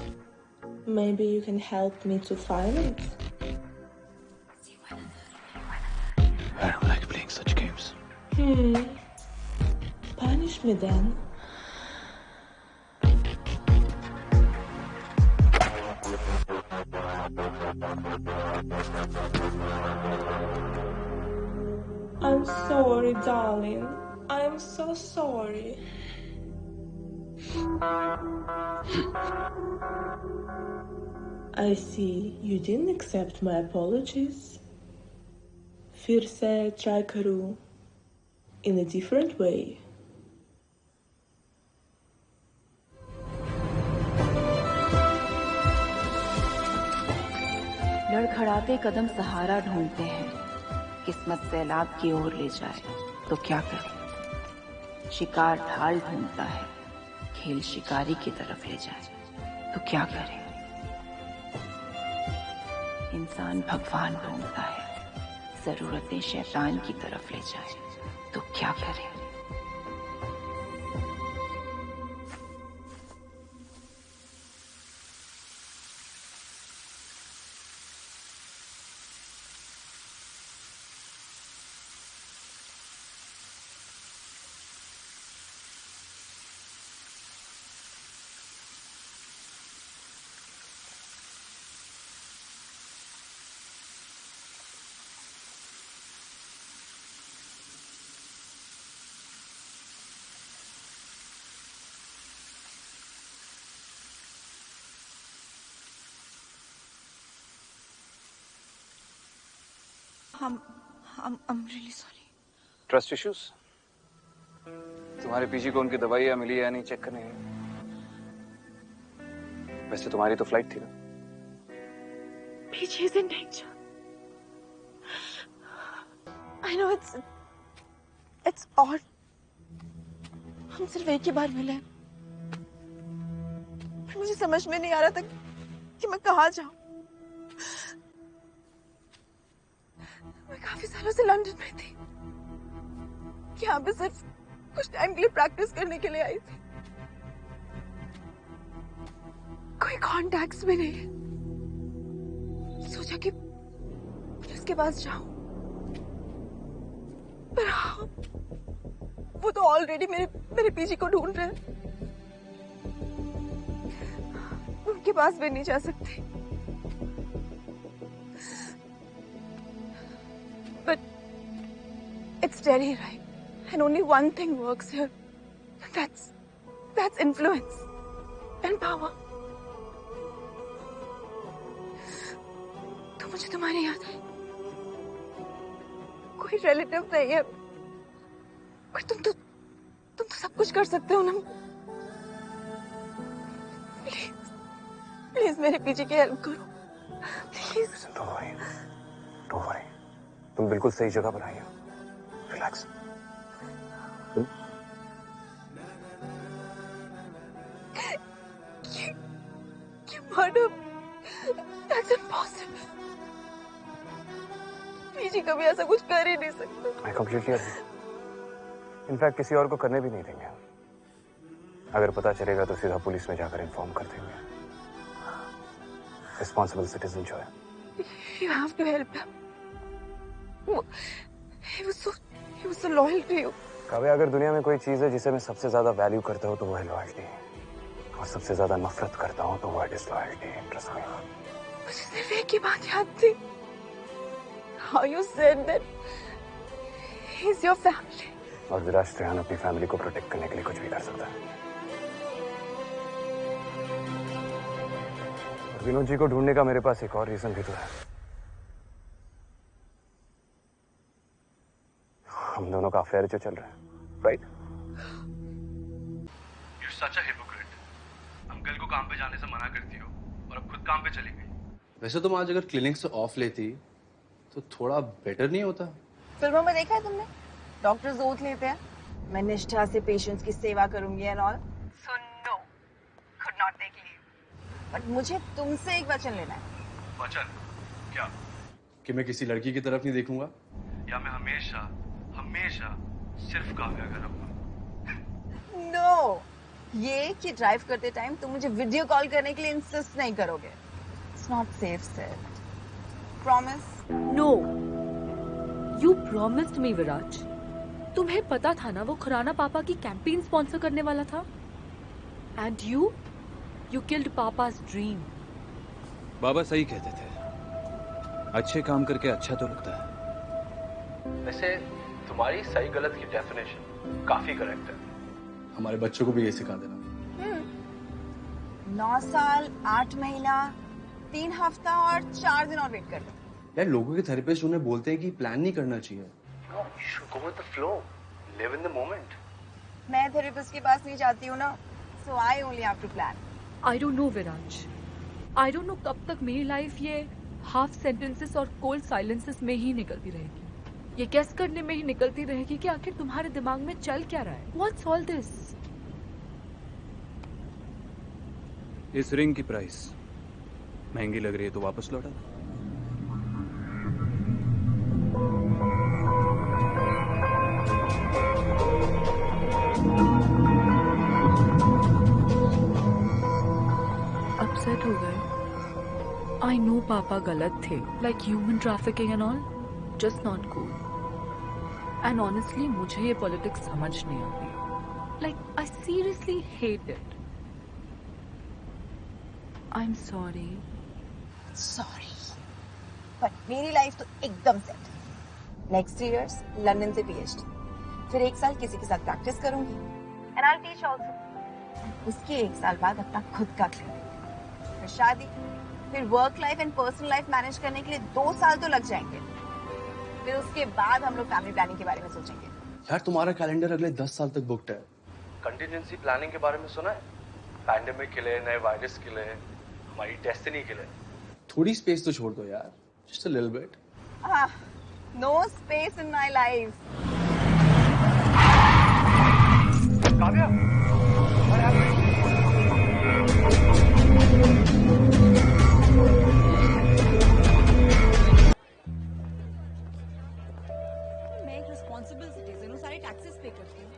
Maybe you can help me to find it. I don't like playing such games. Punish me then. I'm sorry, darling. I'm so sorry. I see you didn't accept my apologies. फिर से try करूँ in a different way. लड़खड़ाते कदम सहारा ढूंढते हैं, किस्मत सैलाब की ओर ले जाए तो क्या करे। शिकार ढाल ढूंढता है, खेल शिकारी की तरफ ले जाए तो क्या करे। इंसान भगवान ढूंढता है, जरूरतें शैतान की तरफ ले जाए तो क्या करे। I'm really sorry. Trust issues? तुम्हारे पीजी को उनकी दवाइयाँ मिली या नहीं चेक करने गए? वैसे तुम्हारी तो फ्लाइट थी ना? PG is in danger. I know it's odd. हम सिर्फ एक ही बार मिले, पर मुझे समझ में नहीं आ रहा था कि मैं कहाँ जाऊँ। मैं काफी सालों से लंदन में थी, यहाँ पे सिर्फ कुछ टाइम के लिए प्रैक्टिस करने के लिए आई थी। कोई कॉन्टैक्ट्स भी नहीं है। सोचा कि उसके पास जाऊं, पर हाँ, वो तो ऑलरेडी मेरे पीजी को ढूंढ रहे हैं। उनके पास भी नहीं जा सकती। But it's Terry, right? And only one thing works here. That's influence and power. तो मुझे तुम्हारी याद है। कोई रिलेटिव नहीं है, पर तुम तो सब कुछ कर सकते हो ना। प्लीज मेरे पीछे की हेल्प करो, प्लीज। Don't worry. तुम बिल्कुल सही जगह पर आई हो। Relax. Murder? That's impossible. PG कभी ऐसा कुछ कर ही नहीं सकता। I completely agree. इनफैक्ट किसी और को करने भी नहीं देंगे। अगर पता चलेगा तो सीधा पुलिस में जाकर इन्फॉर्म कर देंगे। Responsible citizen जो है। You have to help him. He was so loyal to you. Kavya, अगर दुनिया में कोई चीज है जिसे मैं सबसे ज्यादा वैल्यू करता हूँ तो वो है लॉयल्टी, और सबसे ज्यादा नफरत करता हूँ तो वो है डिसलॉयल्टी। Trust me. मुझे सिर्फ एक ही बात याद थी। How you said that he's your family. और विराज त्रेहान अपनी फैमिली को प्रोटेक्ट करने के लिए कुछ भी कर सकता है। और विनोद जी को ढूंढने का मेरे पास एक और रीजन भी तो है। हम दोनों का अफेयर जो चल रहा है, right? You're such a hypocrite. Uncle को काम पे जाने से मना करती हो और अब खुद काम पे चली गई। वैसे तुम आज अगर क्लिनिक से ऑफ लेती तो थोड़ा बेटर नहीं होता? फिल्मों में देखा है तुमने? डॉक्टर्स ओथ लेते हैं, मैं निष्ठा से पेशेंट्स की सेवा करूंगी and all. So no, could not take leave. But मुझे तुमसे एक वचन लेना है। वचन? क्या? कि मैं किसी लड़की की तरफ नहीं देखूंगा, या मैं हमेशा सिर्फ काव्या का रहूंगा? नो, ये कि ड्राइव करते टाइम तुम मुझे वीडियो कॉल करने के लिए इंसिस्ट नहीं करोगे। It's not safe said. Promise? No, you promised me Viraj. तुम्हें पता था ना वो खुराना पापा की कैंपेन स्पॉन्सर करने वाला था, and you killed papa's dream. बाबा सही कहते थे, अच्छे काम करके अच्छा तो लगता है। वैसे तुम्हारी सही गलत की डेफिनेशन काफी करेक्ट है। हमारे बच्चों को भी ये सिखा देना। 9 साल 8 महीना 3 हफ्ता और 4 दिन और वेट कर लो। यार लोगों के थेरेपिस्ट उन्हें बोलते हैं कि प्लान नहीं करना चाहिए। No, you should go with the flow. Live in the moment. मैं थेरेपिस्ट के पास नहीं जाती हूँ ना, so I only have to plan. I don't know Viraj, I don't know कब तक मेरी लाइफ ये हाफ सेंटेंसेस और कोल्ड साइलेंसेस में ही निकलती रहेगी। ये गेस करने में ही निकलती रहेगी कि आखिर तुम्हारे दिमाग में चल क्या रहा है। What's all this? इस रिंग की प्राइस महंगी लग रही है तो वापस लौटा दो। अपसेट हो गए। आई नो पापा गलत थे, like human trafficking and all, just not cool. And honestly मुझे ये पॉलिटिक्स समझ नहीं आती। Like I seriously hate it. I am sorry. Sorry, but मेरी लाइफ तो एकदम सेट है। नेक्स्ट 3 years लंदन से PhD, फिर 1 साल किसी के साथ प्रैक्टिस करूंगी एंड आई टीच ऑल्सो। उसके 1 साल बाद अपना खुद का क्लिनिक, फिर शादी, फिर work life and personal life manage करने के लिए 2 साल तो लग जाएंगे। फिर उसके बाद हम लोग फैमिली प्लानिंग के बारे में सोचेंगे। यार तुम्हारा कैलेंडर अगले 10 साल तक बुक्ड है। कंटिजेंसी प्लानिंग के बारे में सुना है? पैंडेमिक के लिए, नए वायरस के लिए, हमारी डेस्टिनी के लिए। थोड़ी स्पेस तो छोड़ दो यार, just a little bit. No space in my life. Kavya, मैं एक रिस्पॉन्सिबल सिटीजन हूँ, सारे टैक्सेस पे करती हूँ।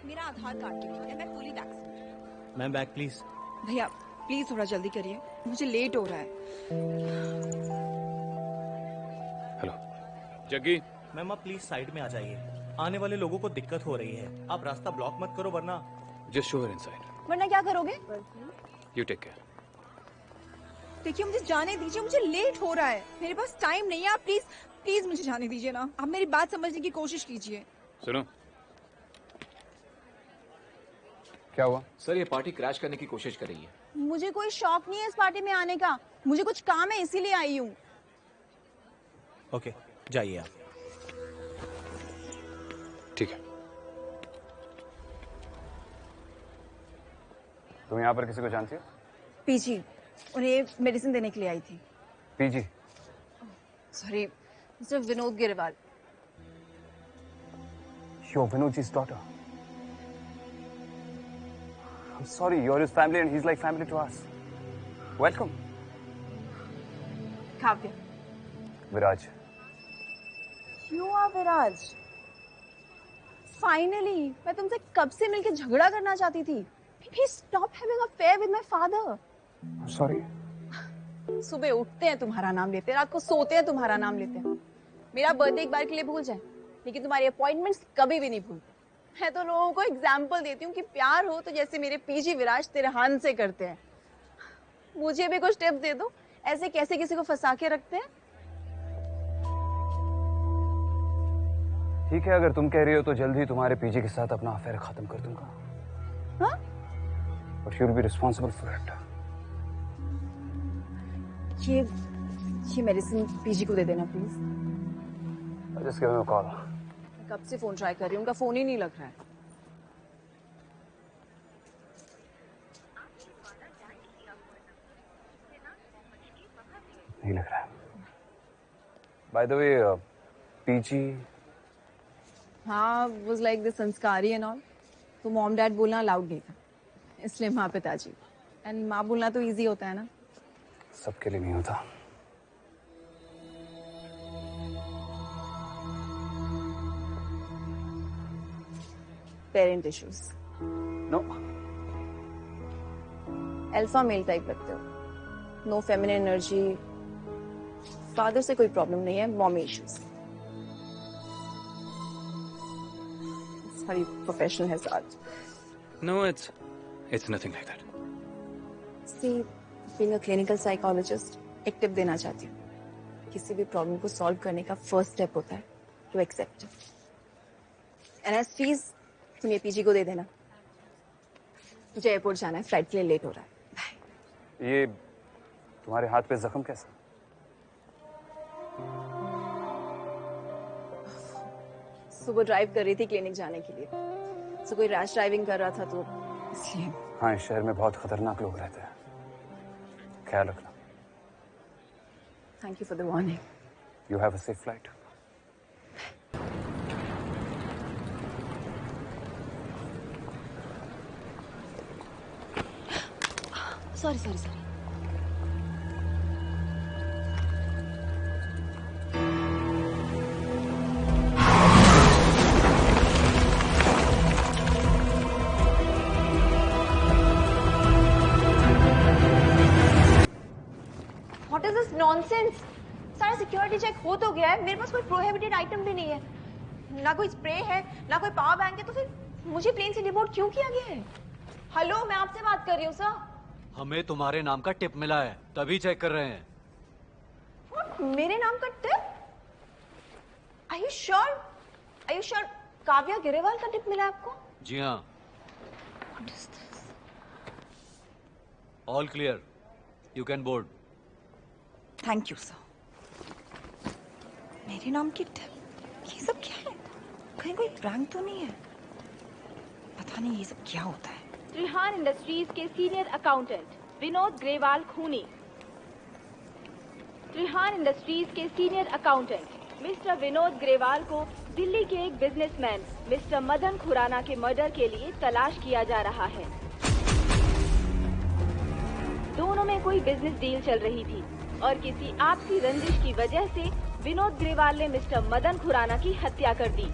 मेरा आधार कार्ड के लिए मैं fully tax. Ma'am bag please. भैया प्लीज थोड़ा जल्दी करिए, मुझे लेट हो रहा है। हेलो जग्गी। मैम आप प्लीज साइड में आ जाइए, आने वाले लोगों को दिक्कत हो रही है। आप रास्ता ब्लॉक मत करो वरना। Just show her inside. वरना क्या करोगे? You take care. देखिए मुझे जाने दीजिए, मुझे लेट हो रहा है, मेरे पास टाइम नहीं है। आप प्लीज प्लीज मुझे जाने दीजिए ना। आप मेरी बात समझने की कोशिश कीजिए। सुनो, क्या हुआ? सर ये पार्टी क्रैश करने की कोशिश कर रही है। मुझे कोई शौक नहीं है इस पार्टी में आने का, मुझे कुछ काम है इसीलिए आई हूँ। ओके जाइए आप। ठीक है। तुम यहाँ पर किसी को जानती हो? पीजी, उन्हें मेडिसिन देने के लिए आई थी। PG? Sorry, mister Vinod Grewal. You're Vinodji's daughter. I'm sorry, you're his family and he's like family to us. Welcome. Kavya. Viraj. You are Viraj. Finally, मैं तुमसे कब से मिलके झगड़ा करना चाहती थी। Please stop having an affair with my father. I'm sorry. सुबह उठते हैं तुम्हारा नाम लेते हैं, रात को सोते हैं तुम्हारा नाम लेते हैं। मेरा बर्थडे एक बार के लिए भूल जाए, लेकिन तुम्हारी अपॉइंटमेंट्स कभी भी नहीं भूलते। मैं तो लोगों को एग्जाम्पल देती हूँ कि प्यार हो तो जैसे मेरे पीजी विराज तिरहान से करते हैं। मुझे भी कुछ टिप्स दे दो, ऐसे कैसे किसी को फंसा के रखते हैं। ठीक है, अगर तुम कह रही हो तो जल्द ही तुम्हारे पीजी के साथ अपना अफेयर खत्म कर दूंगा। हाँ? But you'll be responsible for it. ये मेडिसिन पीजी को दे देना please. Just give him a call. कब से फोन ट्राई कर रही हूँ, उनका फोन ही नहीं लग रहा है। नहीं लग रहा है। By the way, PG. हाँ, was like the संस्कारी and all. तो मॉम डैड बोलना अलाउड नहीं था, इसलिए माँ पिताजी। एंड माँ बोलना तो इजी होता है ना। सबके लिए नहीं होता। Parent issues. No. Alpha male type लगते हो, नो फेमिनिन एनर्जी। फादर से कोई प्रॉब्लम नहीं है, mommy issues. Sorry, professional hazard. No, it's nothing like that. See, being a clinical psychologist, एक टिप देना चाहती हूँ। किसी भी प्रॉब्लम को सॉल्व करने का फर्स्ट स्टेप होता है to accept. And as fees तुम ये पीजी को दे देना। मुझे एयरपोर्ट जाना है, फ्लाइट के लिए लेट हो रहा है। ये तुम्हारे हाथ पे जख्म कैसा? सुबह ड्राइव कर रही थी क्लिनिक जाने के लिए, तो कोई रैश ड्राइविंग कर रहा था तो इसलिए। हाँ, इस शहर में बहुत खतरनाक लोग रहते हैं, ख्याल रखना। Thank you for the warning. You have a safe flight. Sorry sorry sorry. What is this nonsense? सारा सिक्योरिटी चेक हो तो गया है, मेरे पास कोई प्रोहिबिटेड आइटम भी नहीं है, ना कोई स्प्रे है, ना कोई पावर बैंक है, तो फिर मुझे प्लेन से डिपोर्ट क्यों किया गया है? हेलो, मैं आपसे बात कर रही हूँ सर। हमें तुम्हारे नाम का टिप मिला है, तभी चेक कर रहे हैं। What? मेरे नाम का tip? Are you sure? Are you sure? Kavya Grewal का टिप मिला है आपको? जी हाँ। What is this? All clear, you can board. Thank you sir. मेरे नाम की टिप? ये सब क्या है? कहीं कोई प्रैंक तो नहीं है? पता नहीं ये सब क्या होता है। त्रिहान इंडस्ट्रीज के सीनियर अकाउंटेंट विनोद ग्रेवाल खूनी। त्रिहान इंडस्ट्रीज के senior accountant mister Vinod Grewal को दिल्ली के एक बिजनेसमैन मिस्टर मदन खुराना के मर्डर के लिए तलाश किया जा रहा है। दोनों में कोई बिजनेस डील चल रही थी और किसी आपसी रंजिश की वजह से विनोद ग्रेवाल ने मिस्टर मदन खुराना की हत्या कर दी।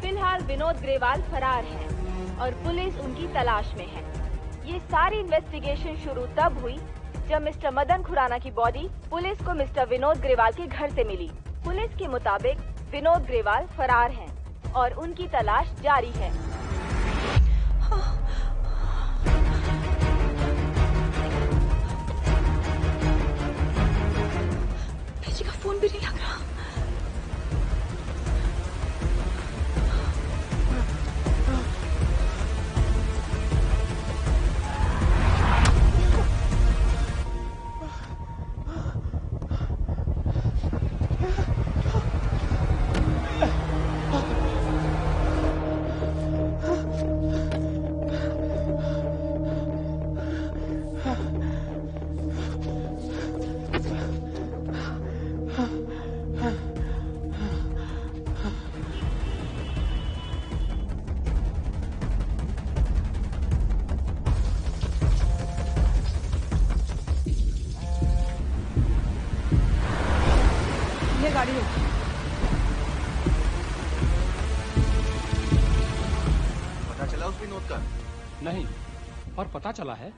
फिलहाल विनोद ग्रेवाल फरार है और पुलिस उनकी तलाश में है। ये सारी इन्वेस्टिगेशन शुरू तब हुई जब मिस्टर मदन खुराना की बॉडी पुलिस को मिस्टर विनोद ग्रेवाल के घर से मिली। पुलिस के मुताबिक विनोद ग्रेवाल फरार हैं और उनकी तलाश जारी है। भेजी का फोन भी नहीं लग रहा। गाड़ी हो। पता चला उस विनोद का? नहीं, पर पता चला है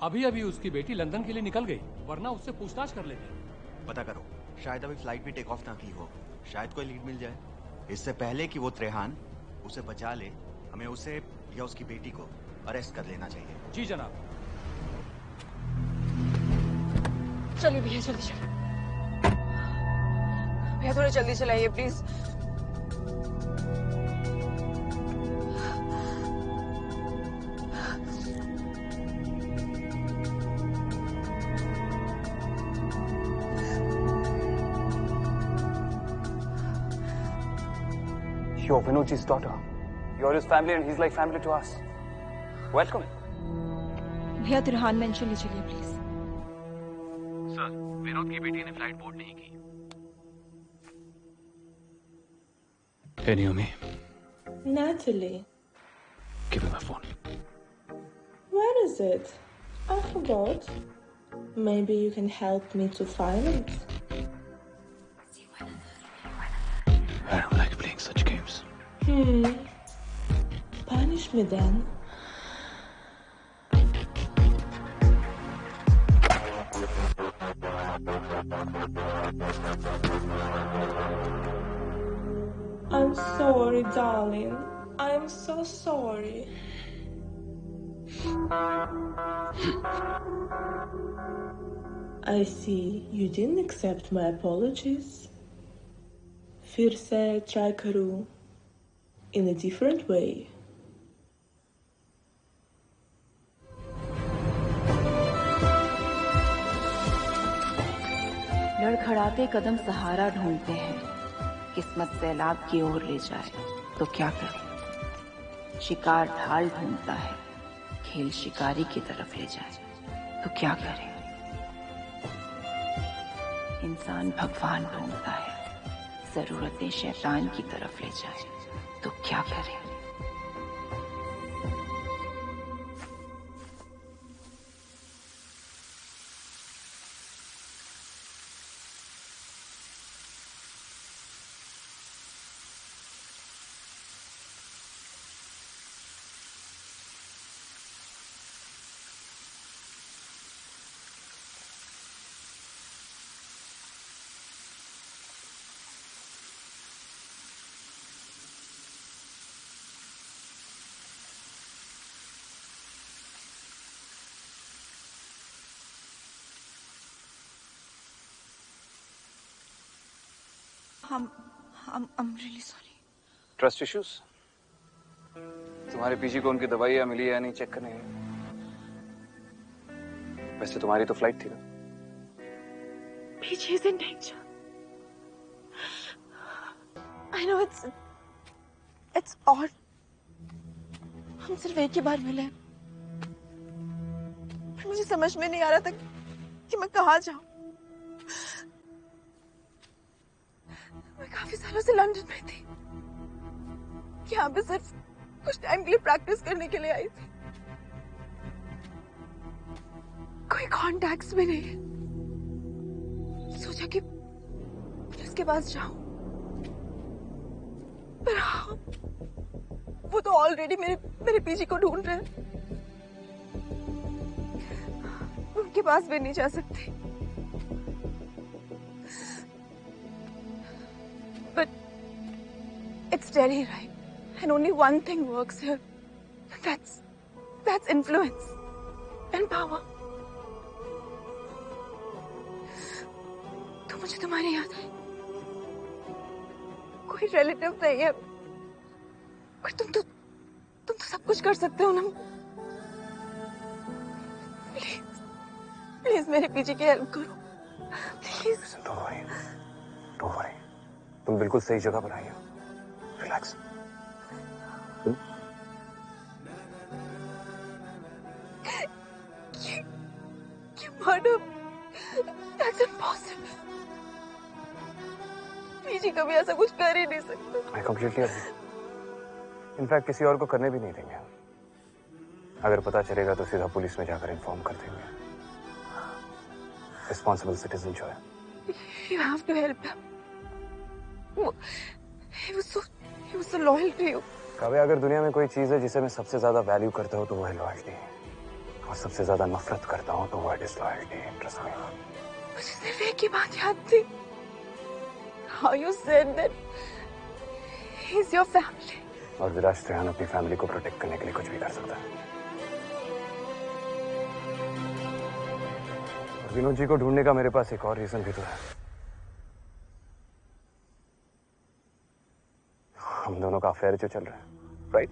अभी अभी उसकी बेटी लंदन के लिए निकल गई, वरना उससे पूछताछ कर लेते। पता करो, शायद अभी फ्लाइट भी टेक ऑफ ना की हो, शायद कोई लीड मिल जाए। इससे पहले कि वो त्रेहान उसे बचा ले, हमें उसे या उसकी बेटी को अरेस्ट कर लेना चाहिए। जी जनाब। चलिए भैया, जल्दी चलिए भैया, थोड़ा जल्दी चलाइए please. You're Vinodji's daughter. You're his family and he's like family to us. Welcome. भैया तिरहान मेंशन ले चलिए प्लीज। सर, विनोद की बेटी ने फ्लाइट बोर्ड नहीं की। Hey Naomi. Natalie. Give me my phone. Where is it? I forgot. Maybe you can help me to find it. I don't like playing such games. Punish me then. I'm sorry, darling. I'm so sorry. I see you didn't accept my apologies. फिर से try करूँ in a different way. लड़खड़ाते कदम सहारा ढूंढते हैं, किस्मत सैलाब की ओर ले जाए तो क्या करें। शिकार ढाल ढूंढता है, खेल शिकारी की तरफ ले जाए तो क्या करें। इंसान भगवान ढूंढता है, जरूरतें शैतान की तरफ ले जाए तो क्या करें। I'm really sorry. Trust issues? तुम्हारे पीजी को उनकी दवाइयाँ मिली है या नहीं चेक करने गए? वैसे तुम्हारी तो फ्लाइट थी ना? PG is in danger. I know it's odd. हम सिर्फ एक ही बार मिले, पर मुझे समझ में नहीं आ रहा था कि मैं कहाँ जाऊँ। मैं काफी सालों से लंदन में थी, यहाँ पे सिर्फ कुछ टाइम के लिए प्रैक्टिस करने के लिए आई थी। कोई कॉन्टैक्ट्स भी नहीं है। सोचा कि पुलिस के पास जाऊं, पर हाँ, वो तो ऑलरेडी मेरे पीजी को ढूंढ रहे हैं। उनके पास भी नहीं जा सकती। It's Delhi, right? And only one thing works here. That's influence and power. तो मुझे तुम्हारी याद है। कोई रिलेटिव नहीं है, पर तुम तो सब कुछ कर सकते हो ना। प्लीज मेरे पीछे की हेल्प करो, प्लीज। Don't worry. तुम बिल्कुल सही जगह पर आई हो। Relax. You murder? That's impossible. PG कभी ऐसा कुछ कर ही नहीं सकता। I completely agree. इनफैक्ट किसी और को करने भी नहीं देंगे। अगर पता चलेगा तो सीधा पुलिस में जाकर इन्फॉर्म कर देंगे। Responsible citizen जो है। You have to help him. He was so loyal to you. काव्य, अगर दुनिया में कोई चीज है जिसे मैं सबसे ज्यादा वैल्यू करता हूँ तो वो है लॉयल्टी, और सबसे ज्यादा नफरत करता हूँ तो वो है डिसलॉयल्टी। Trust me. मुझे सिर्फ एक ही बात याद थी। How you said that he's your family. और विराज त्रेहान अपनी फैमिली को प्रोटेक्ट करने के लिए कुछ भी कर सकता है। और विनोद जी को ढूंढने का मेरे पास एक और रीजन भी तो है। हम दोनों का अफेयर जो चल रहा है, right?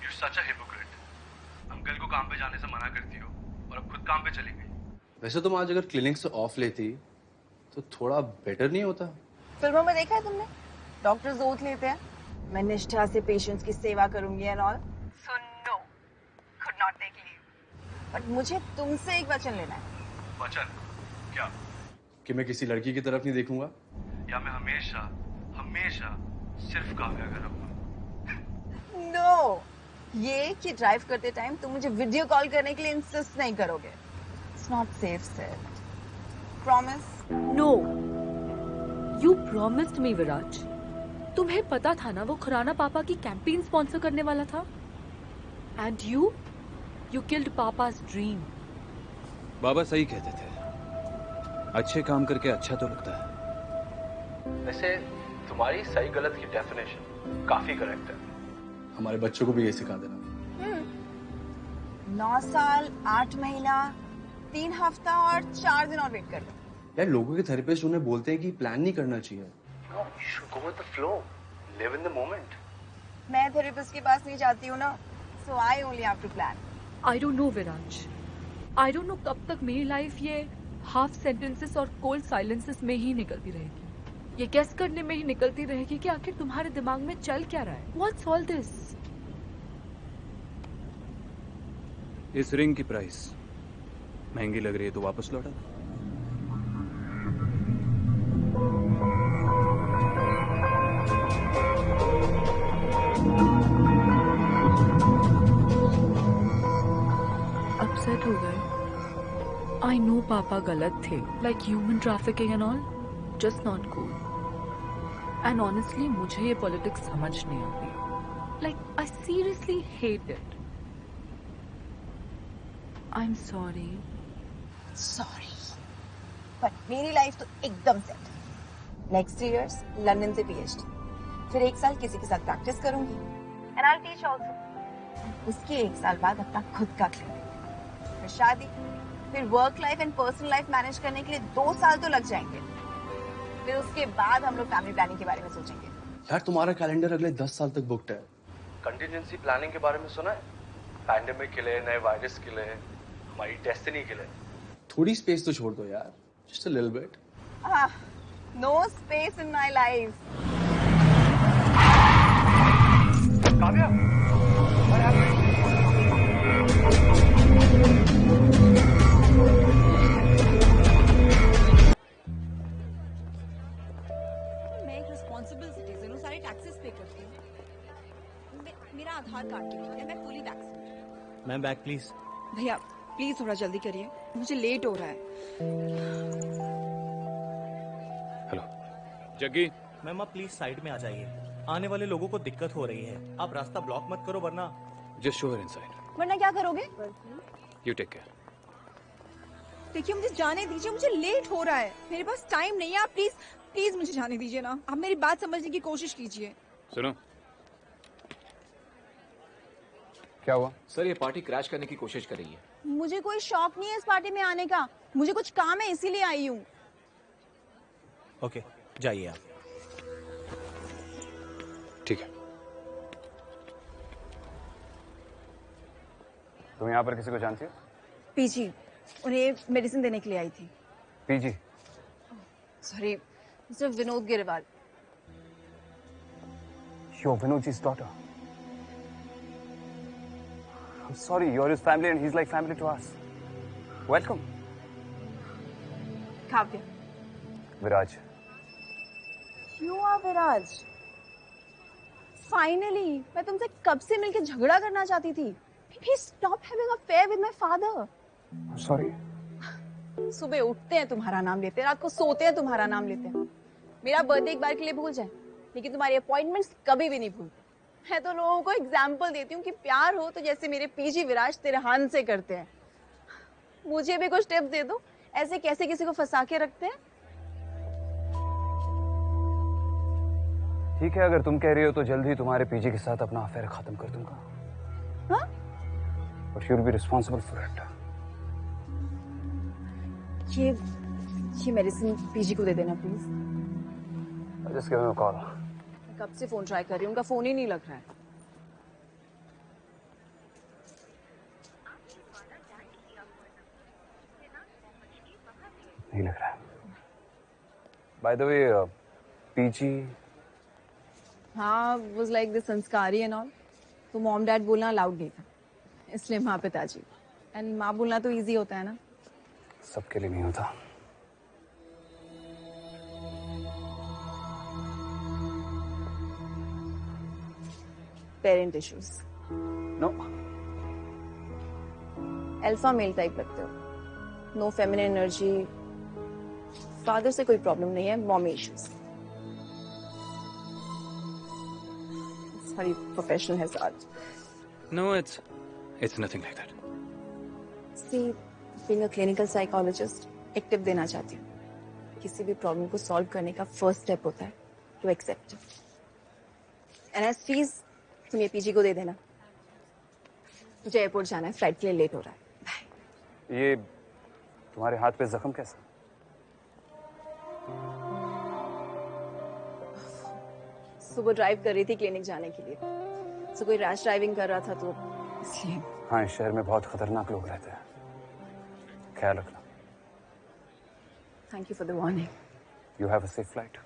You're such a hypocrite. Uncle को काम पे जाने से मना करती हो और अब खुद काम पे चली गई। वैसे तुम आज अगर क्लिनिक से ऑफ लेती तो थोड़ा बेटर नहीं होता? फिल्मों में देखा है तुमने? डॉक्टर्स ओथ लेते हैं, मैं निष्ठा से पेशेंट्स की सेवा करूंगी and all. So no, could not take leave. But मुझे तुमसे एक वचन लेना है। वचन? क्या? कि मैं किसी लड़की की तरफ नहीं देखूंगा, या मैं हमेशा सिर्फ काव्या का रहूंगा? नो, ये कि ड्राइव करते टाइम तुम मुझे वीडियो कॉल करने के लिए इंसिस्ट नहीं करोगे। It's not safe said. Promise? No, you promised me Viraj. तुम्हें पता था ना वो खुराना पापा की कैंपेन स्पॉन्सर करने वाला था? And you killed papa's dream. बाबा सही कहते थे, अच्छे काम करके अच्छा तो लगता है। वैसे तुम्हारी सही गलत की डेफिनेशन काफी करेक्ट है। हमारे बच्चों को भी ये सिखा देना। 9 साल 8 महीना 3 हफ्ता और 4 दिन और वेट कर लो। यार लोगों के थेरेपिस्ट उन्हें बोलते हैं कि प्लान नहीं करना चाहिए। No, you should go with the flow. Live in the moment. मैं थेरेपिस्ट के पास नहीं जाती हूँ ना, so I only have to plan. I don't know Viraj, I don't know कब तक मेरी लाइफ ये हाफ सेंटेंसेस और कोल्ड साइलेंसेस में ही निकलती रहेगी, ये गेस करने में ही निकलती रहेगी कि आखिर तुम्हारे दिमाग में चल क्या रहा है। What's all this? इस रिंग की प्राइस महंगी लग रही है तो वापस लौटा। अपसेट हो गए। आई नो पापा गलत थे, like human trafficking and all, just not cool. And honestly मुझे ये पॉलिटिक्स समझ नहीं आती। Like I seriously hate it. I am sorry. Sorry, but मेरी लाइफ तो एकदम सेट। नेक्स्ट 3 years लंदन से पीएचडी, फिर 1 साल किसी के साथ प्रैक्टिस करूंगी एंड आई टीच आल्सो। उसके 1 साल बाद अपना खुद का क्लिनिक, फिर शादी, फिर work life and personal life manage करने के लिए 2 साल तो लग जाएंगे। फिर उसके बाद हम लोग फैमिली प्लानिंग के बारे में सोचेंगे। यार तुम्हारा कैलेंडर अगले 10 साल तक बुक्ड है। कंटिजेंसी प्लानिंग के बारे में सुना है? पैंडेमिक के लिए, नए वायरस के लिए, हमारी डेस्टिनी के लिए। थोड़ी स्पेस तो छोड़ दो यार, just a little bit. No space in my life. Kavya, मैं एक रिस्पॉन्सिबल सिटीजन हूँ, सारे टैक्सेस पे करती हूँ। मेरा आधार कार्ड के लिए मैं fully vaccinated. Ma'am back please. भैया प्लीज थोड़ा जल्दी करिए, मुझे लेट हो रहा है। हेलो जग्गी। मैम आप प्लीज साइड में आ जाइए, आने वाले लोगों को दिक्कत हो रही है। आप रास्ता ब्लॉक मत करो वरना। Just show her inside. वरना क्या करोगे? You take care. देखिए मुझे जाने दीजिए, मुझे लेट हो रहा है, मेरे पास टाइम नहीं है। आप प्लीज प्लीज मुझे जाने दीजिए ना, आप मेरी बात समझने की कोशिश कीजिए। सुनो, क्या हुआ? सर ये पार्टी क्रैश करने की कोशिश कर रही है। मुझे कोई शौक नहीं है इस पार्टी में आने का, मुझे कुछ काम है इसीलिए आई हूँ। ओके जाइए आप। ठीक है। तुम यहाँ पर किसी को जानती हो? पीजी, उन्हें मेडिसिन देने के लिए आई थी। PG? Sorry, mister Vinod Grewal. You're Vinodji's daughter. I'm sorry, you're his family and he's like family to us. Welcome. Kavya. Viraj. You are Viraj. Finally, मैं तुमसे कब से मिलके झगड़ा करना चाहती थी। Please stop having an affair with my father. I'm sorry. सुबह उठते हैं तुम्हारा नाम लेते हैं, रात को सोते हैं तुम्हारा नाम लेते हैं। मेरा बर्थडे एक बार के लिए भूल जाए, लेकिन तुम्हारी अपॉइंटमेंट्स कभी भी नहीं भूलते। मैं तो लोगों को एग्जाम्पल देती हूँ कि प्यार हो तो जैसे मेरे पीजी विराज तिरहान से करते हैं। मुझे भी कुछ टिप्स दे दो, ऐसे कैसे किसी को फंसा के रखते हैं। ठीक है, अगर तुम कह रही हो तो जल्द ही तुम्हारे पीजी के साथ अपना अफेयर खत्म कर दूंगा। हाँ? But you'll be responsible for it. ये मेडिसिन पीजी को दे देना please. Just give him a call. मैं कब से फोन ट्राई कर रही हूँ, उनका फोन ही नहीं लग रहा है। नहीं लग रहा है। By the way, PG. हाँ, was like this संस्कारी and all. तो मॉम डैड बोलना अलाउड नहीं था, इसलिए माँ पिताजी। एंड माँ बोलना तो इजी होता है ना। सबके लिए नहीं होता। Parent issues. No. Alpha male type लगते हो, नो फेमिनिन एनर्जी। फादर से कोई प्रॉब्लम नहीं है, mommy issues. Sorry, professional hazard. No, it's nothing like that. See, being a clinical psychologist, एक टिप देना चाहती हूँ। किसी भी प्रॉब्लम को सॉल्व करने का फर्स्ट स्टेप होता है to accept it. And as fees तुम ये पीजी को दे देना। मुझे एयरपोर्ट जाना है, फ्लाइट के लिए लेट हो रहा है। ये तुम्हारे हाथ पे जख्म कैसा? सुबह ड्राइव कर रही थी क्लिनिक जाने के लिए, तो कोई रैश ड्राइविंग कर रहा था तो इसलिए। हाँ, इस शहर में बहुत खतरनाक लोग रहते हैं, ख्याल रखना। Thank you for the warning. You have a safe flight.